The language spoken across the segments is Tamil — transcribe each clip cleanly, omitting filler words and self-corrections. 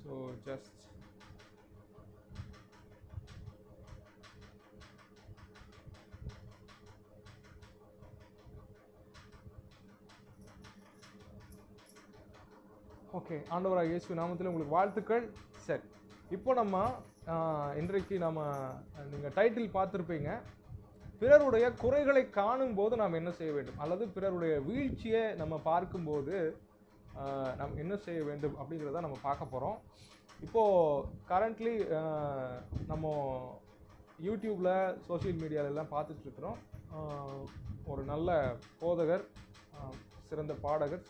ஸோ ஜஸ்ட் ஓகே, ஆண்டவராக இயேசு நாமத்தில் உங்களுக்கு வாழ்த்துக்கள். சரி, இப்போ நம்ம இன்றைக்கு நீங்கள் டைட்டில் பார்த்துருப்பீங்க, பிறருடைய குறைகளை காணும் போது நாம் என்ன செய்ய வேண்டும், அல்லது பிறருடைய வீழ்ச்சியை நம்ம பார்க்கும்போது நாம் என்ன செய்ய வேண்டும் அப்படிங்கிறத நம்ம பார்க்க போகிறோம். இப்போது கரண்ட்லி நம்ம யூடியூப்பில் சோஷியல் மீடியாவிலெல்லாம் பார்த்துட்ருக்குறோம். ஒரு நல்ல போதகர், சிறந்த பாடகர்,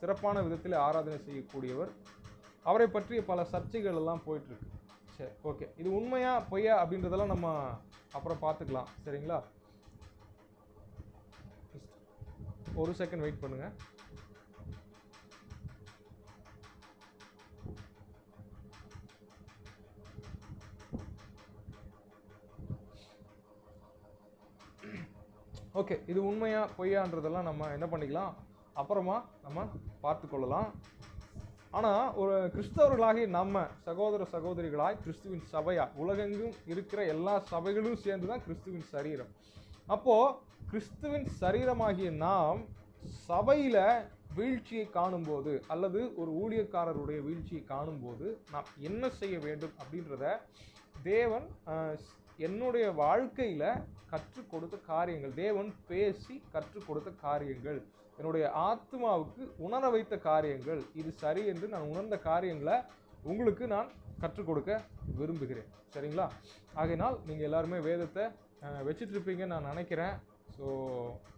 சிறப்பான விதத்தில் ஆராதனை செய்யக்கூடியவர், அவரை பற்றிய பல சர்ச்சைகள் எல்லாம் போயிட்டுருக்கு. சரி, ஓகே, இது உண்மையா பொய்யா அப்படின்றதெல்லாம் நம்ம அப்புறம் பார்த்துக்கலாம். சரிங்களா? ஒரு செகண்ட் வெயிட் பண்ணுங்க. ஓகே, இது உண்மையா பொய்யான்றதெல்லாம் நம்ம என்ன பண்ணிக்கலாம், அப்புறமா நம்ம பார்த்து கொள்ளலாம். ஆனால் ஒரு கிறிஸ்தவர்களாகி நம்ம சகோதர சகோதரிகளாய் கிறிஸ்துவின் சபையா, உலகெங்கும் இருக்கிற எல்லா சபைகளும் சேர்ந்து தான் கிறிஸ்துவின் சரீரம். அப்போது கிறிஸ்துவின் சரீரமாகிய நாம் சபையில் வீழ்ச்சியை காணும்போது, அல்லது ஒரு ஊழியக்காரருடைய வீழ்ச்சியை காணும்போது நாம் என்ன செய்ய வேண்டும் அப்படின்றத தேவன் என்னுடைய வாழ்க்கையில் கற்றுக் கொடுத்த காரியங்கள், தேவன் பேசி கற்றுக் கொடுத்த காரியங்கள், என்னுடைய ஆத்மாவுக்கு உணர வைத்த காரியங்கள், இது சரி என்று நான் உணர்ந்த காரியங்களை உங்களுக்கு நான் கற்றுக் கொடுக்க விரும்புகிறேன். சரிங்களா? ஆகையினால் நீங்கள் எல்லாருமே வேதத்தை வச்சிட்ருப்பீங்கன்னு நான் நினைக்கிறேன். ஸோ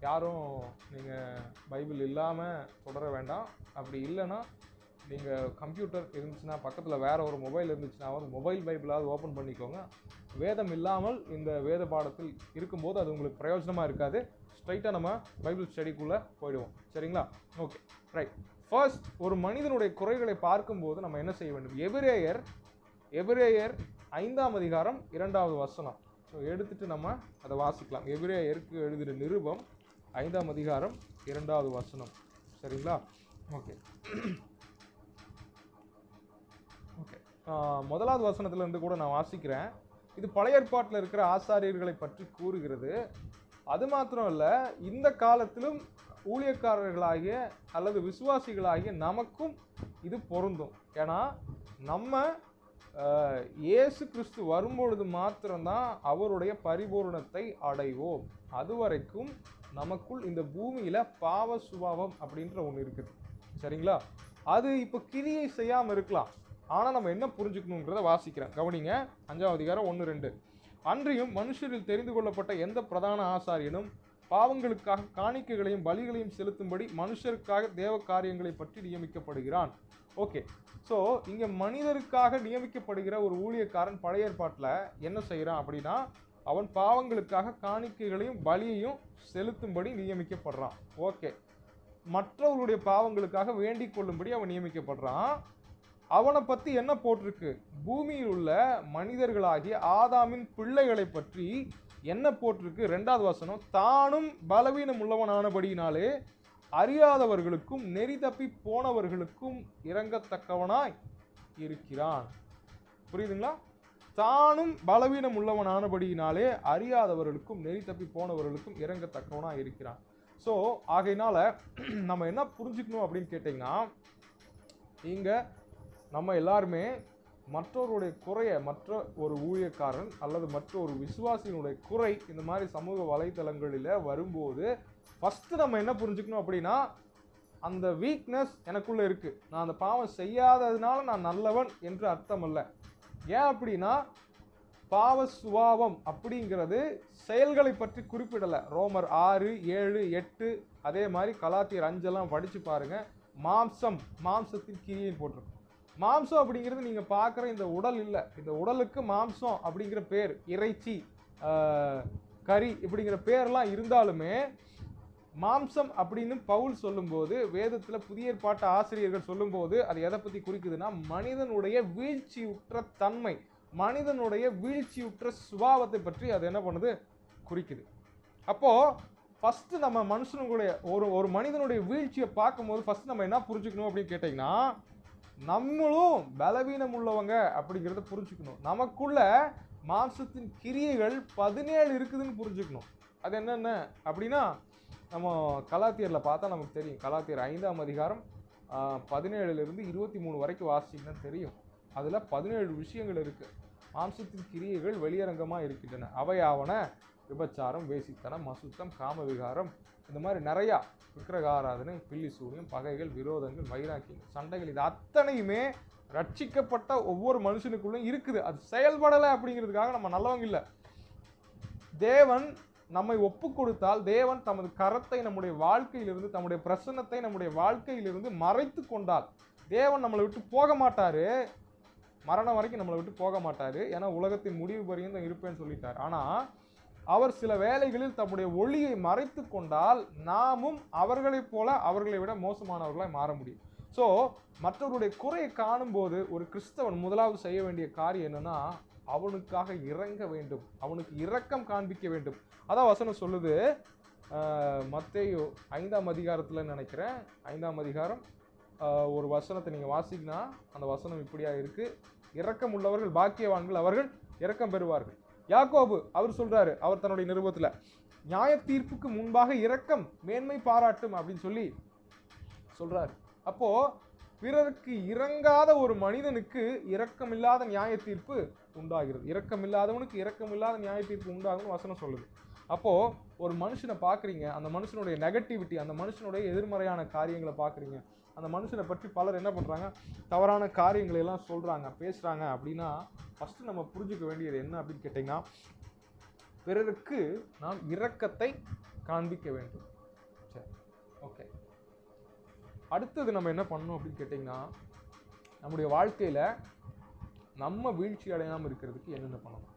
யாரும் நீங்கள் பைபிள் இல்லாமல் தொடர வேண்டாம். அப்படி இல்லைன்னா நீங்கள் கம்ப்யூட்டர் இருந்துச்சுன்னா, பக்கத்தில் வேறு ஒரு மொபைல் இருந்துச்சுன்னா மொபைல் பைபிளாவது ஓப்பன் பண்ணிக்கோங்க. வேதம் இல்லாமல் இந்த வேத பாடத்தில் இருக்கும்போது அது உங்களுக்கு பிரயோஜனமாக இருக்காது. ஸ்ட்ரைட்டாக நம்ம பைபிள் ஸ்டடிக்குள்ளே போயிடுவோம். சரிங்களா? Okay, right. ஃபர்ஸ்ட், ஒரு மனிதனுடைய குறைகளை பார்க்கும்போது நம்ம என்ன செய்ய வேண்டும்? எபிரேயர் 5ஆம் அதிகாரம் 2வது வசனம். ஸோ எடுத்துகிட்டு நம்ம அதை வாசிக்கலாம். எபிரேயருக்கு எழுதின நிருபம் 5ஆம் அதிகாரம் 2வது வசனம். சரிங்களா? ஓகே ஓகே 1வது வசனத்துலேருந்து கூட நான் வாசிக்கிறேன். இது பழைய ஏற்பாட்டில் இருக்கிற ஆசாரியர்களை பற்றி கூறுகிறது. அது மாத்திரம் இல்லை, இந்த காலத்திலும் ஊழியக்காரர்களாகிய அல்லது விசுவாசிகளாகிய நமக்கும் இது பொருந்தும். ஏன்னா நம்ம இயேசு கிறிஸ்து வரும்பொழுது மாத்திரம்தான் அவருடைய பரிபூரணத்தை அடைவோம். அதுவரைக்கும் நமக்குள் இந்த பூமியில் பாவ சுபாவம் அப்படின்ற ஒன்று இருக்குது. சரிங்களா? அது இப்போ கிரியை செய்யாமல் இருக்கலாம். ஆனால் நம்ம என்ன புரிஞ்சுக்கணுங்கிறத வாசிக்கிறேன், கவனிங்க. 5ஆம் அதிகாரம் 1-2. அன்றியும் மனுஷரில் தெரிந்து கொள்ளப்பட்ட எந்த பிரதான ஆசாரியனும் பாவங்களுக்காக காணிக்கைகளையும் பலிகளையும் செலுத்தும்படி மனுஷருக்காக தேவ காரியங்களை பற்றி நியமிக்கப்படுகிறான். ஓகே, ஸோ இங்கே மனிதருக்காக நியமிக்கப்படுகிற ஒரு ஊழியக்காரன் பழைய ஏற்பாட்டில் என்ன செய்கிறான் அப்படின்னா, அவன் பாவங்களுக்காக காணிக்கைகளையும் பலியையும் செலுத்தும்படி நியமிக்கப்படுறான். ஓகே, மற்றவர்களுடைய பாவங்களுக்காக வேண்டிக் கொள்ளும்படி அவன் நியமிக்கப்படுறான். அவனை பற்றி என்ன போட்டிருக்கு? பூமியில் உள்ள மனிதர்களாகிய ஆதாமின் பிள்ளைகளை பற்றி என்ன போட்டிருக்கு? 2வது வசனம், தானும் பலவீனம் உள்ளவனானபடியினாலே அறியாதவர்களுக்கும் நெறி தப்பி போனவர்களுக்கும் இறங்கத்தக்கவனாய் இருக்கிறான். புரியுதுங்களா? தானும் பலவீனம் உள்ளவனானபடியினாலே அறியாதவர்களுக்கும் நெறி தப்பி போனவர்களுக்கும் இறங்கத்தக்கவனாய் இருக்கிறான். ஸோ ஆகையினால நம்ம என்ன புரிஞ்சுக்கணும் அப்படின்னு கேட்டிங்கன்னா, இங்கே நம்ம எல்லாருமே மற்றவருடைய குறைய, மற்ற ஒரு ஊழியக்காரன் அல்லது மற்ற ஒரு விசுவாசியினுடைய குறை இந்த மாதிரி சமூக வலைத்தளங்களில் வரும்போது ஃபஸ்ட்டு நம்ம என்ன புரிஞ்சுக்கணும் அப்படின்னா, அந்த வீக்னஸ் எனக்குள்ளே இருக்குது, நான் அந்த பாவம் செய்யாததுனால நான் நல்லவன் என்று அர்த்தம் அல்ல. ஏன் அப்படின்னா, பாவ சுபாவம் அப்படிங்கிறது செயல்களை பற்றி குறிப்பிடலை. ரோமர் 6, 7, 8, அதே மாதிரி கலாத்தியர் 5 படித்து பாருங்கள். மாம்சத்தின் கிரியைன்னு போட்டிருக்கும். மாம்சம் அப்படிங்கிறது நீங்கள் பார்க்குற இந்த உடல் இல்லை. இந்த உடலுக்கு மாம்சம் அப்படிங்கிற பேர், இறைச்சி, கறி இப்படிங்கிற பேர்லாம் இருந்தாலுமே மாம்சம் அப்படின்னு பவுல் சொல்லும்போது, வேதத்தில் புதிய ஏற்பாட்டு ஆசிரியர்கள் சொல்லும்போது அது எதை பற்றி குறிக்குதுன்னா, மனிதனுடைய வீழ்ச்சியுற்ற தன்மை, மனிதனுடைய வீழ்ச்சியுற்ற சுபாவத்தை பற்றி அது என்ன பண்ணுது, குறிக்குது. அப்போது ஃபஸ்ட்டு நம்ம மனுஷனுடைய ஒரு மனிதனுடைய வீழ்ச்சியை பார்க்கும்போது ஃபஸ்ட்டு நம்ம என்ன புரிஞ்சுக்கணும் அப்படின்னு கேட்டிங்கன்னா, நம்மளும் பலவீனம் உள்ளவங்க அப்படிங்கிறத புரிஞ்சுக்கணும். நமக்குள்ள மாம்சத்தின் கிரியைகள் 17 இருக்குதுன்னு புரிஞ்சுக்கணும். அது என்னென்ன அப்படின்னா, நம்ம கலாத்தியரில் பார்த்தா நமக்கு தெரியும். கலாத்தியர் 5ஆம் அதிகாரம் 17லிருந்து 23 வரைக்கும் வாசிச்சிங்கன்னா தெரியும். அதில் 17 விஷயங்கள் இருக்குது. மாம்சத்தின் கிரியைகள் வெளியரங்கமாக இருக்கின்றன. அவையாவன விபச்சாரம், வேசித்தனம், மசுத்தம், காமவிகாரம், இந்த மாதிரி நிறையா, விக்கிரக ஆராதனை, பில்லி சூனியம், பகைகள், விரோதங்கள், வைராக்கியங்கள், சண்டைகள், இது அத்தனையுமே ரட்சிக்கப்பட்ட ஒவ்வொரு மனுஷனுக்குள்ளும் இருக்குது. அது செயல்படலை அப்படிங்கிறதுக்காக நம்ம நல்லவங்க இல்லை. தேவன் நம்மை ஒப்பு கொடுத்தால் தேவன் தமது கரத்தை நம்முடைய வாழ்க்கையிலிருந்து, தம்முடைய பிரசன்னத்தை நம்முடைய வாழ்க்கையிலிருந்து மறைத்து கொண்டால் தேவன் நம்மளை விட்டு போக மாட்டாரு. மரணம் வரைக்கும் நம்மளை விட்டு போக மாட்டாரு. ஏன்னா உலகத்தின் முடிவு பரியந்தம் இருப்பேன்னு சொல்லிட்டார். ஆனால் அவர் சில வேளைகளில் தம்முடைய ஒளியை மறைத்து கொண்டால் நாமும் அவர்களைப் போல அவர்களை விட மோசமானவர்களாய் மாற முடியும். ஸோ மற்றவருடைய குறையை காணும்போது ஒரு கிறிஸ்தவன் முதலாவது செய்ய வேண்டிய காரியம் என்னன்னா, அவனுக்காக இறங்க வேண்டும், அவனுக்கு இரக்கம் காண்பிக்க வேண்டும். அதான் வசனம் சொல்லுது. மத்தேயு 5ஆம் அதிகாரத்தில் நினைக்கிறேன், 5ஆம் அதிகாரம் ஒரு வசனத்தை நீங்கள் வாசிக்கினா அந்த வசனம் இப்படியா இருக்கு: இரக்கம் உள்ளவர்கள் பாக்கியவான்கள், அவர்கள் இரக்கம் பெறுவார்கள். யாக்கோபு அவர் சொல்றாரு, அவர் தன்னுடைய நிருபத்தில், நியாய தீர்ப்புக்கு முன்பாக இரக்கம் மேன்மை பாராட்டும் அப்படின்னு சொல்லி சொல்றாரு. அப்போ பிறருக்கு இறங்காத ஒரு மனிதனுக்கு இரக்கமில்லாத நியாய தீர்ப்பு உண்டாகிறது. இரக்கமில்லாதவனுக்கு இரக்கமில்லாத நியாய தீர்ப்பு உண்டாகும்னு வசனம் சொல்லுது. அப்போ ஒரு மனுஷனை பார்க்குறீங்க, அந்த மனுஷனுடைய நெகட்டிவிட்டி, அந்த மனுஷனுடைய எதிர்மறையான காரியங்களை பார்க்குறீங்க, அந்த மனுஷனை பற்றி பலர் என்ன பண்ணுறாங்க, தவறான காரியங்களை எல்லாம் சொல்கிறாங்க, பேசுகிறாங்க அப்படின்னா ஃபஸ்ட்டு நம்ம புரிஞ்சுக்க வேண்டியது என்ன அப்படின்னு கேட்டிங்கன்னா, பிறருக்கு நாம் இரக்கத்தை காண்பிக்க வேண்டும். சரி, ஓகே. அடுத்தது நம்ம என்ன பண்ணணும் அப்படின்னு கேட்டிங்கன்னா, நம்முடைய வாழ்க்கையில் நம்ம வீழ்ச்சி அடையாமல் இருக்கிறதுக்கு என்னென்ன பண்ணணும்?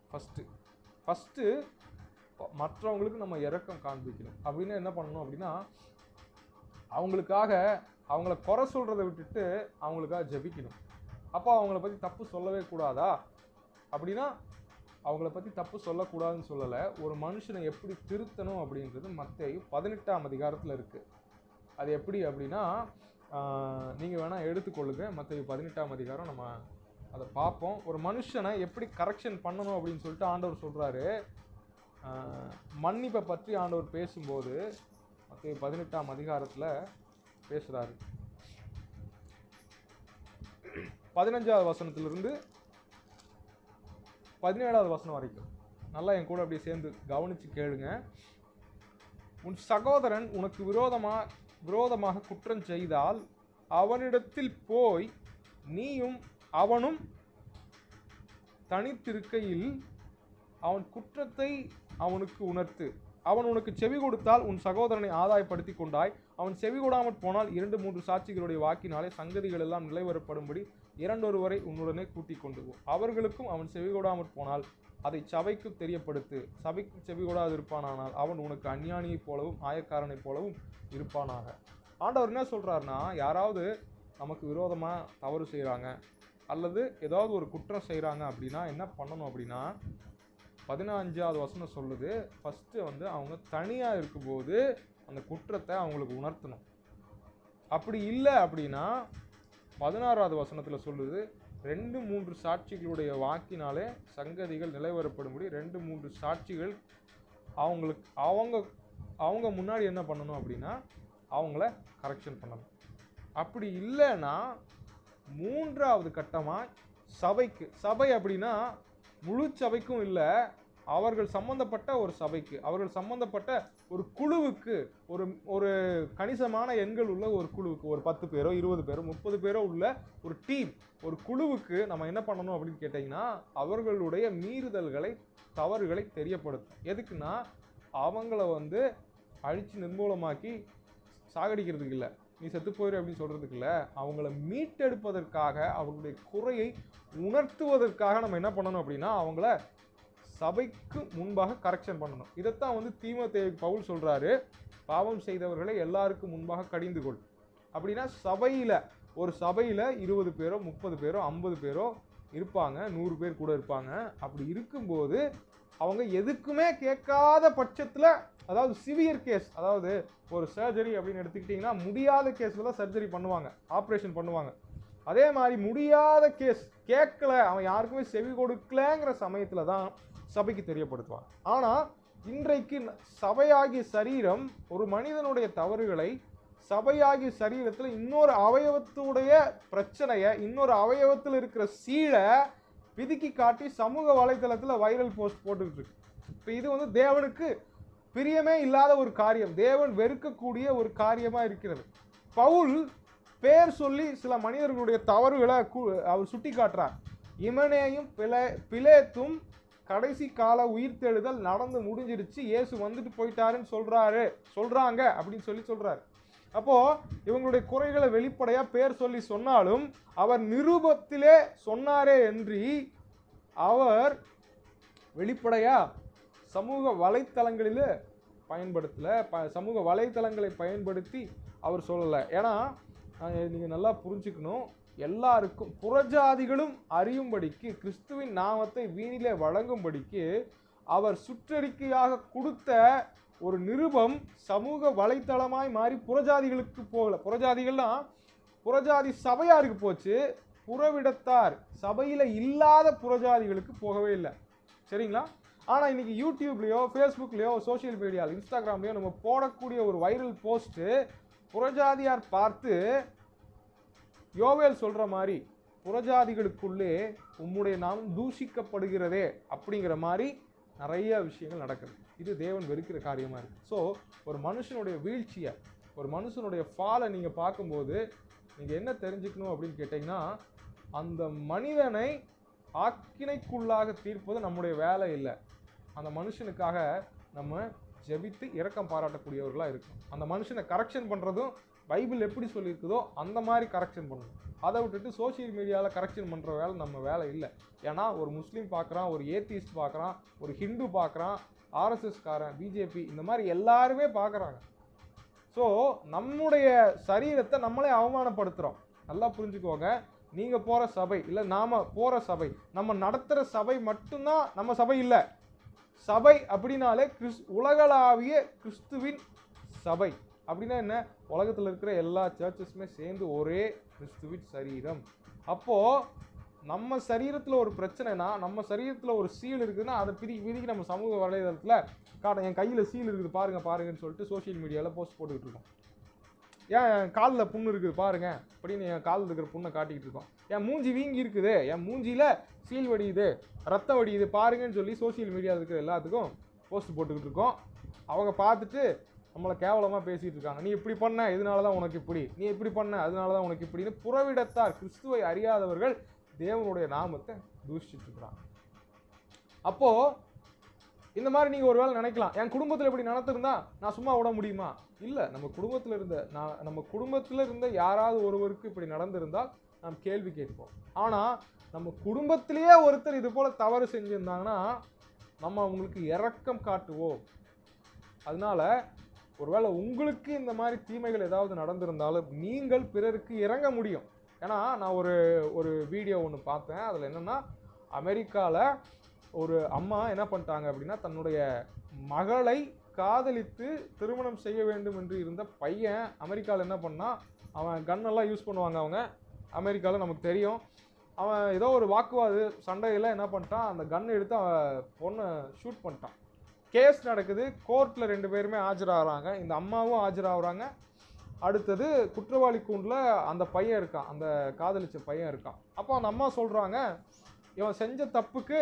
ஃபஸ்ட்டு மற்றவங்களுக்கு நம்ம இரக்கம் காண்பிக்கணும். அப்படின்னு என்ன பண்ணணும் அப்படின்னா, அவங்களுக்காக அவங்கள குறை சொல்கிறத விட்டுட்டு அவங்களுக்காக ஜெபிக்கணும். அப்போ அவங்கள பற்றி தப்பு சொல்லவே கூடாதா அப்படின்னா, அவங்கள பற்றி தப்பு சொல்லக்கூடாதுன்னு சொல்லலை. ஒரு மனுஷனை எப்படி திருத்தணும் அப்படின்றது மத்தேயு 18ஆம் அதிகாரத்தில் இருக்குது. அது எப்படி அப்படின்னா, நீங்கள் வேணால் எடுத்துக்கொள்ளுங்க. மத்தேயு 18ஆம் அதிகாரம் நம்ம அதை பார்ப்போம். ஒரு மனுஷனை எப்படி கரெக்ஷன் பண்ணணும் அப்படின்னு சொல்லிட்டு ஆண்டவர் சொல்கிறாரு. மன்னிப்பை பற்றி ஆண்டவர் பேசும்போது மத்தேயு 18ஆம் அதிகாரத்தில் பேசுகிறாரு. 15வது வசனத்திலிருந்து 17வது வசனம் வரைக்கும் நல்லா என் கூட அப்படியே சேர்ந்து கவனித்து கேளுங்க. உன் சகோதரன் உனக்கு விரோதமாக குற்றம் செய்தால் அவனிடத்தில் போய் நீயும் அவனும் தனித்திருக்கையில் அவன் குற்றத்தை அவனுக்கு உணர்த்து. அவன் உனக்கு செவி கொடுத்தால் உன் சகோதரனை ஆதாயப்படுத்தி கொண்டாய். அவன் செவி கொடாமற் போனால் 2-3 சாட்சிகளுடைய வாக்கினாலே சங்கதிகள் எல்லாம் நிலைவரப்படும்படி 2-1 உன்னுடனே கூட்டிக் கொண்டு போ. அவர்களுக்கும் அவன் செவி கொடாமற் போனால் அதை சபைக்கு தெரியப்படுத்து. சபைக்கு செவி கொடாது இருப்பானால் அவன் உனக்கு அஞ்ஞானியைப் போலவும் ஆயக்காரனைப் போலவும் இருப்பானாக. ஆண்டவர் என்ன சொல்கிறாருன்னா, யாராவது நமக்கு விரோதமாக தவறு செய்கிறாங்க அல்லது ஏதாவது ஒரு குற்றம் செய்கிறாங்க அப்படின்னா என்ன பண்ணணும் அப்படின்னா, 15வது வசனம் சொல்லுது, ஃபஸ்ட்டு அவங்க தனியாக இருக்கும்போது அந்த குற்றத்தை அவங்களுக்கு உணர்த்தணும். அப்படி இல்லை அப்படின்னா 16வது வசனத்தில் சொல்லுது, 2-3 சாட்சிகளுடைய வாக்கினாலே சங்கதிகள் நிலைவரப்படும்படி 2-3 சாட்சிகள் அவங்களுக்கு அவங்க முன்னாடி என்ன பண்ணணும் அப்படின்னா அவங்கள கரெக்ஷன் பண்ணணும். அப்படி இல்லைன்னா 3வது கட்டமாக சபை அப்படின்னா முழு சபைக்கும் இல்லை, அவர்கள் சம்பந்தப்பட்ட ஒரு சபைக்கு, அவர்கள் சம்பந்தப்பட்ட ஒரு குழுவுக்கு, ஒரு கணிசமான எண்கள் உள்ள ஒரு குழுவுக்கு, ஒரு 10 பேரோ 20 பேரோ 30 பேரோ உள்ள ஒரு டீம், ஒரு குழுவுக்கு நம்ம என்ன பண்ணணும் அப்படின்னு கேட்டிங்கன்னா, அவர்களுடைய மீறுதல்களை தவறுகளை தெரியப்படுத்தும். எதுக்குன்னா அவங்கள அழித்து நிர்மூலமாக்கி சாகடிக்கிறதுக்கு இல்லை, நீ செத்து போயிரு அப்படின்னு சொல்கிறதுக்கு இல்லை, அவங்கள மீட்டெடுப்பதற்காக அவங்களுடைய குறையை உணர்த்துவதற்காக நம்ம என்ன பண்ணணும் அப்படின்னா அவங்கள சபைக்கு முன்பாக கரெக்ஷன் பண்ணணும். இதைத்தான் தீமோத்தேயுக்கு பவுல் சொல்கிறாரு, பாவம் செய்தவர்களை எல்லாருக்கும் முன்பாக கடிந்து கொள். அப்படின்னா ஒரு சபையில் 20 பேரோ 30 பேரோ 50 பேரோ இருப்பாங்க, 100 பேர் கூட இருப்பாங்க. அப்படி இருக்கும்போது அவங்க எதுக்குமே கேட்காத பட்சத்தில், அதாவது சிவியர் கேஸ், அதாவது ஒரு சர்ஜரி அப்படின்னு எடுத்துக்கிட்டிங்கன்னா முடியாத கேஸில் தான் சர்ஜரி பண்ணுவாங்க, ஆப்ரேஷன் பண்ணுவாங்க. அதே மாதிரி முடியாத கேஸ், கேட்கல, அவன் யாருக்குமே செவி கொடுக்கலங்கிற சமயத்துல தான் சபைக்கு தெரியப்படுத்துவான். ஆனா இன்றைக்கு சபையாகிய சரீரம் ஒரு மனிதனுடைய தவறுகளை சபையாகிய சரீரத்துல இன்னொரு அவயவத்துடைய பிரச்சனைய, இன்னொரு அவயவத்தில் இருக்கிற சீழை பிதுக்கி காட்டி சமூக வலைதளத்துல வைரல் போஸ்ட் போட்டுக்கிட்டு இருக்கு. இப்ப இது வந்து தேவனுக்கு பிரியமே இல்லாத ஒரு காரியம், தேவன் வெறுக்கக்கூடிய ஒரு காரியமா இருக்கிறது. பவுல் பேர் சொல்லி சில மனிதர்களுடைய தவறுகளை அவர் சுட்டி காட்டுறார். இமனேயும் பிலேத்தும் கடைசி கால உயிர்த்தெழுதல் நடந்து முடிஞ்சிருச்சு, இயேசு வந்துட்டு போயிட்டாருன்னு சொல்றாங்க அப்படின்னு சொல்றாரு. அப்போ இவங்களுடைய குறைகளை வெளிப்படையா பேர் சொல்லி சொன்னாலும் அவர் நிருபத்திலே சொன்னாரே என்று அவர் வெளிப்படையா சமூக வலைத்தளங்களில் சமூக வலைத்தளங்களை பயன்படுத்தி அவர் சொல்லலை. ஏன்னா நீங்கள் நல்லா புரிஞ்சுக்கணும், எல்லாருக்கும் புறஜாதிகளும் அறியும்படிக்கு கிறிஸ்துவின் நாமத்தை வீணிலே வழங்கும்படிக்கு அவர் சுற்றறிக்கையாக கொடுத்த ஒரு நிருபம் சமூக வலைத்தளமாய் மாறி புறஜாதிகளுக்கு போகல. புறஜாதி சபையாருக்கு போச்சு, புறவிடத்தார் சபையில இல்லாத புறஜாதிகளுக்கு போகவே இல்லை. சரிங்களா? ஆனா இன்னைக்கு யூடியூப்லயோ ஃபேஸ்புக்லயோ சோசியல் மீடியாவில் இன்ஸ்டாகிராம்லயோ நம்ம போடக்கூடிய ஒரு வைரல் போஸ்ட் புறஜாதியார் பார்த்து யோவேல் சொல்ற மாதிரி புறஜாதிகளுக்குள்ளே உம்முடைய நாமம் தூஷிக்கப்படுகிறதே அப்படிங்கிற மாதிரி நிறைய விஷயங்கள் நடக்குது. இது தேவன் வெறுக்கிற காரியமா இருக்கு. ஸோ ஒரு மனுஷனுடைய வீழ்ச்சியை, ஒரு மனுஷனுடைய ஃபாலை நீங்க பார்க்கும்போது நீங்க என்ன தெரிஞ்சுக்கணும் அப்படின்னு கேட்டீங்கன்னா, அந்த மனிதனை ஆக்கினைக்குள்ளாக தீர்ப்பது நம்முடைய வேலை இல்லை. அந்த மனுஷனுக்காக நம்ம ஜெபித்து இரக்கம் பாராட்டக்கூடியவர்களா இருக்கும். அந்த மனுஷனை கரெக்ஷன் பண்றதும் பைபிள் எப்படி சொல்லியிருக்குதோ அந்த மாதிரி கரெக்ஷன் பண்ணணும். அதை விட்டுட்டு சோசியல் மீடியாவில் கரெக்ஷன் பண்ணுற வேலை நம்ம வேலை இல்லை. ஏன்னா ஒரு முஸ்லீம் பார்க்குறான், ஒரு ஏத்திஸ்ட் பார்க்குறான், ஒரு ஹிந்து பார்க்குறான், ஆர்எஸ்எஸ்காரன், பிஜேபி, இந்த மாதிரி எல்லாருமே பார்க்குறாங்க. ஸோ நம்முடைய சரீரத்தை நம்மளே அவமானப்படுத்துகிறோம். நல்லா புரிஞ்சுக்கோங்க. நீங்கள் போகிற சபை இல்லை, நாம் போகிற சபை, நம்ம நடத்துகிற சபை மட்டும்தான் நம்ம சபை இல்லை. சபை அப்படின்னாலே உலகளாவிய கிறிஸ்துவின் சபை. அப்படின்னா என்ன? உலகத்தில் இருக்கிற எல்லா சர்ச்சஸுமே சேர்ந்து ஒரே கிறிஸ்துவின் சரீரம். அப்போது நம்ம சரீரத்தில் ஒரு பிரச்சனைனா, நம்ம சரீரத்தில் ஒரு சீல் இருக்குதுன்னா அதை பிதிக்கி நம்ம சமூக வலைதளத்தில் என் கையில் சீல் இருக்குது பாருங்கன்னு சொல்லிட்டு சோஷியல் மீடியாவில் போஸ்ட் போட்டுக்கிட்டு இருக்கோம். என் காலில் புண்ணு இருக்குது பாருங்க அப்படின்னு என் காலில் இருக்கிற புண்ணை காட்டிக்கிட்டு இருக்கோம். என் மூஞ்சி வீங்கி இருக்குது, என் மூஞ்சியில் சீல் வடியுது, ரத்தம் வடியுது பாருங்கன்னு சொல்லி சோஷியல் மீடியாவில் இருக்கிற எல்லாத்துக்கும் போஸ்ட் போட்டுக்கிட்டு இருக்கோம். அவங்க பார்த்துட்டு நம்மளை கேவலமாக பேசிகிட்டு இருக்காங்க. நீ இப்படி பண்ண, இதனால தான் உனக்கு இப்படி, நீ இப்படி பண்ண, அதனால தான் உனக்கு இப்படின்னு புறவிடத்தார், கிறிஸ்துவை அறியாதவர்கள் தேவனுடைய நாமத்தை தூஷிச்சுட்டு இருக்கிறாங்க. அப்போது இந்த மாதிரி நீங்கள் ஒரு வேளை நினைக்கலாம், என் குடும்பத்தில் இப்படி நடத்திருந்தா நான் சும்மா விட முடியுமா? இல்லை, நம்ம குடும்பத்தில் இருந்த யாராவது ஒருவருக்கு இப்படி நடந்திருந்தால் நாம் கேள்வி கேட்போம். ஆனால் நம்ம குடும்பத்திலேயே ஒருத்தர் இது போல் தவறு செஞ்சுருந்தாங்கன்னா நம்ம அவங்களுக்கு இரக்கம் காட்டுவோம். அதனால ஒருவேளை உங்களுக்கு இந்த மாதிரி தீமைகள் ஏதாவது நடந்திருந்தாலும் நீங்கள் பிறருக்கு இறங்க முடியும். ஏன்னா நான் ஒரு வீடியோ ஒன்று பார்த்தேன். அதில் என்னென்னா, அமெரிக்காவில் ஒரு அம்மா என்ன பண்ணிட்டாங்க அப்படின்னா, தன்னுடைய மகளை காதலித்து திருமணம் செய்ய வேண்டும் என்று இருந்த பையன் அமெரிக்காவில் என்ன பண்ணால், அவன் கன்னெல்லாம் யூஸ் பண்ணுவாங்க அவங்க அமெரிக்காவில், நமக்கு தெரியும். அவன் ஏதோ ஒரு வாக்குவாத சண்டையில் என்ன பண்ணிட்டான், அந்த கன் எடுத்து அவன் பொண்ணை ஷூட் பண்ணிட்டான். கேஸ் நடக்குது, கோர்ட்டில் 2 பேருமே ஆஜராகிறாங்க, இந்த அம்மாவும் ஆஜராகிறாங்க. அடுத்தது குற்றவாளி கூண்டில் அந்த பையன் இருக்கான், அந்த காதலிச்ச பையன் இருக்கான். அப்போ அந்த அம்மா சொல்கிறாங்க, இவன் செஞ்ச தப்புக்கு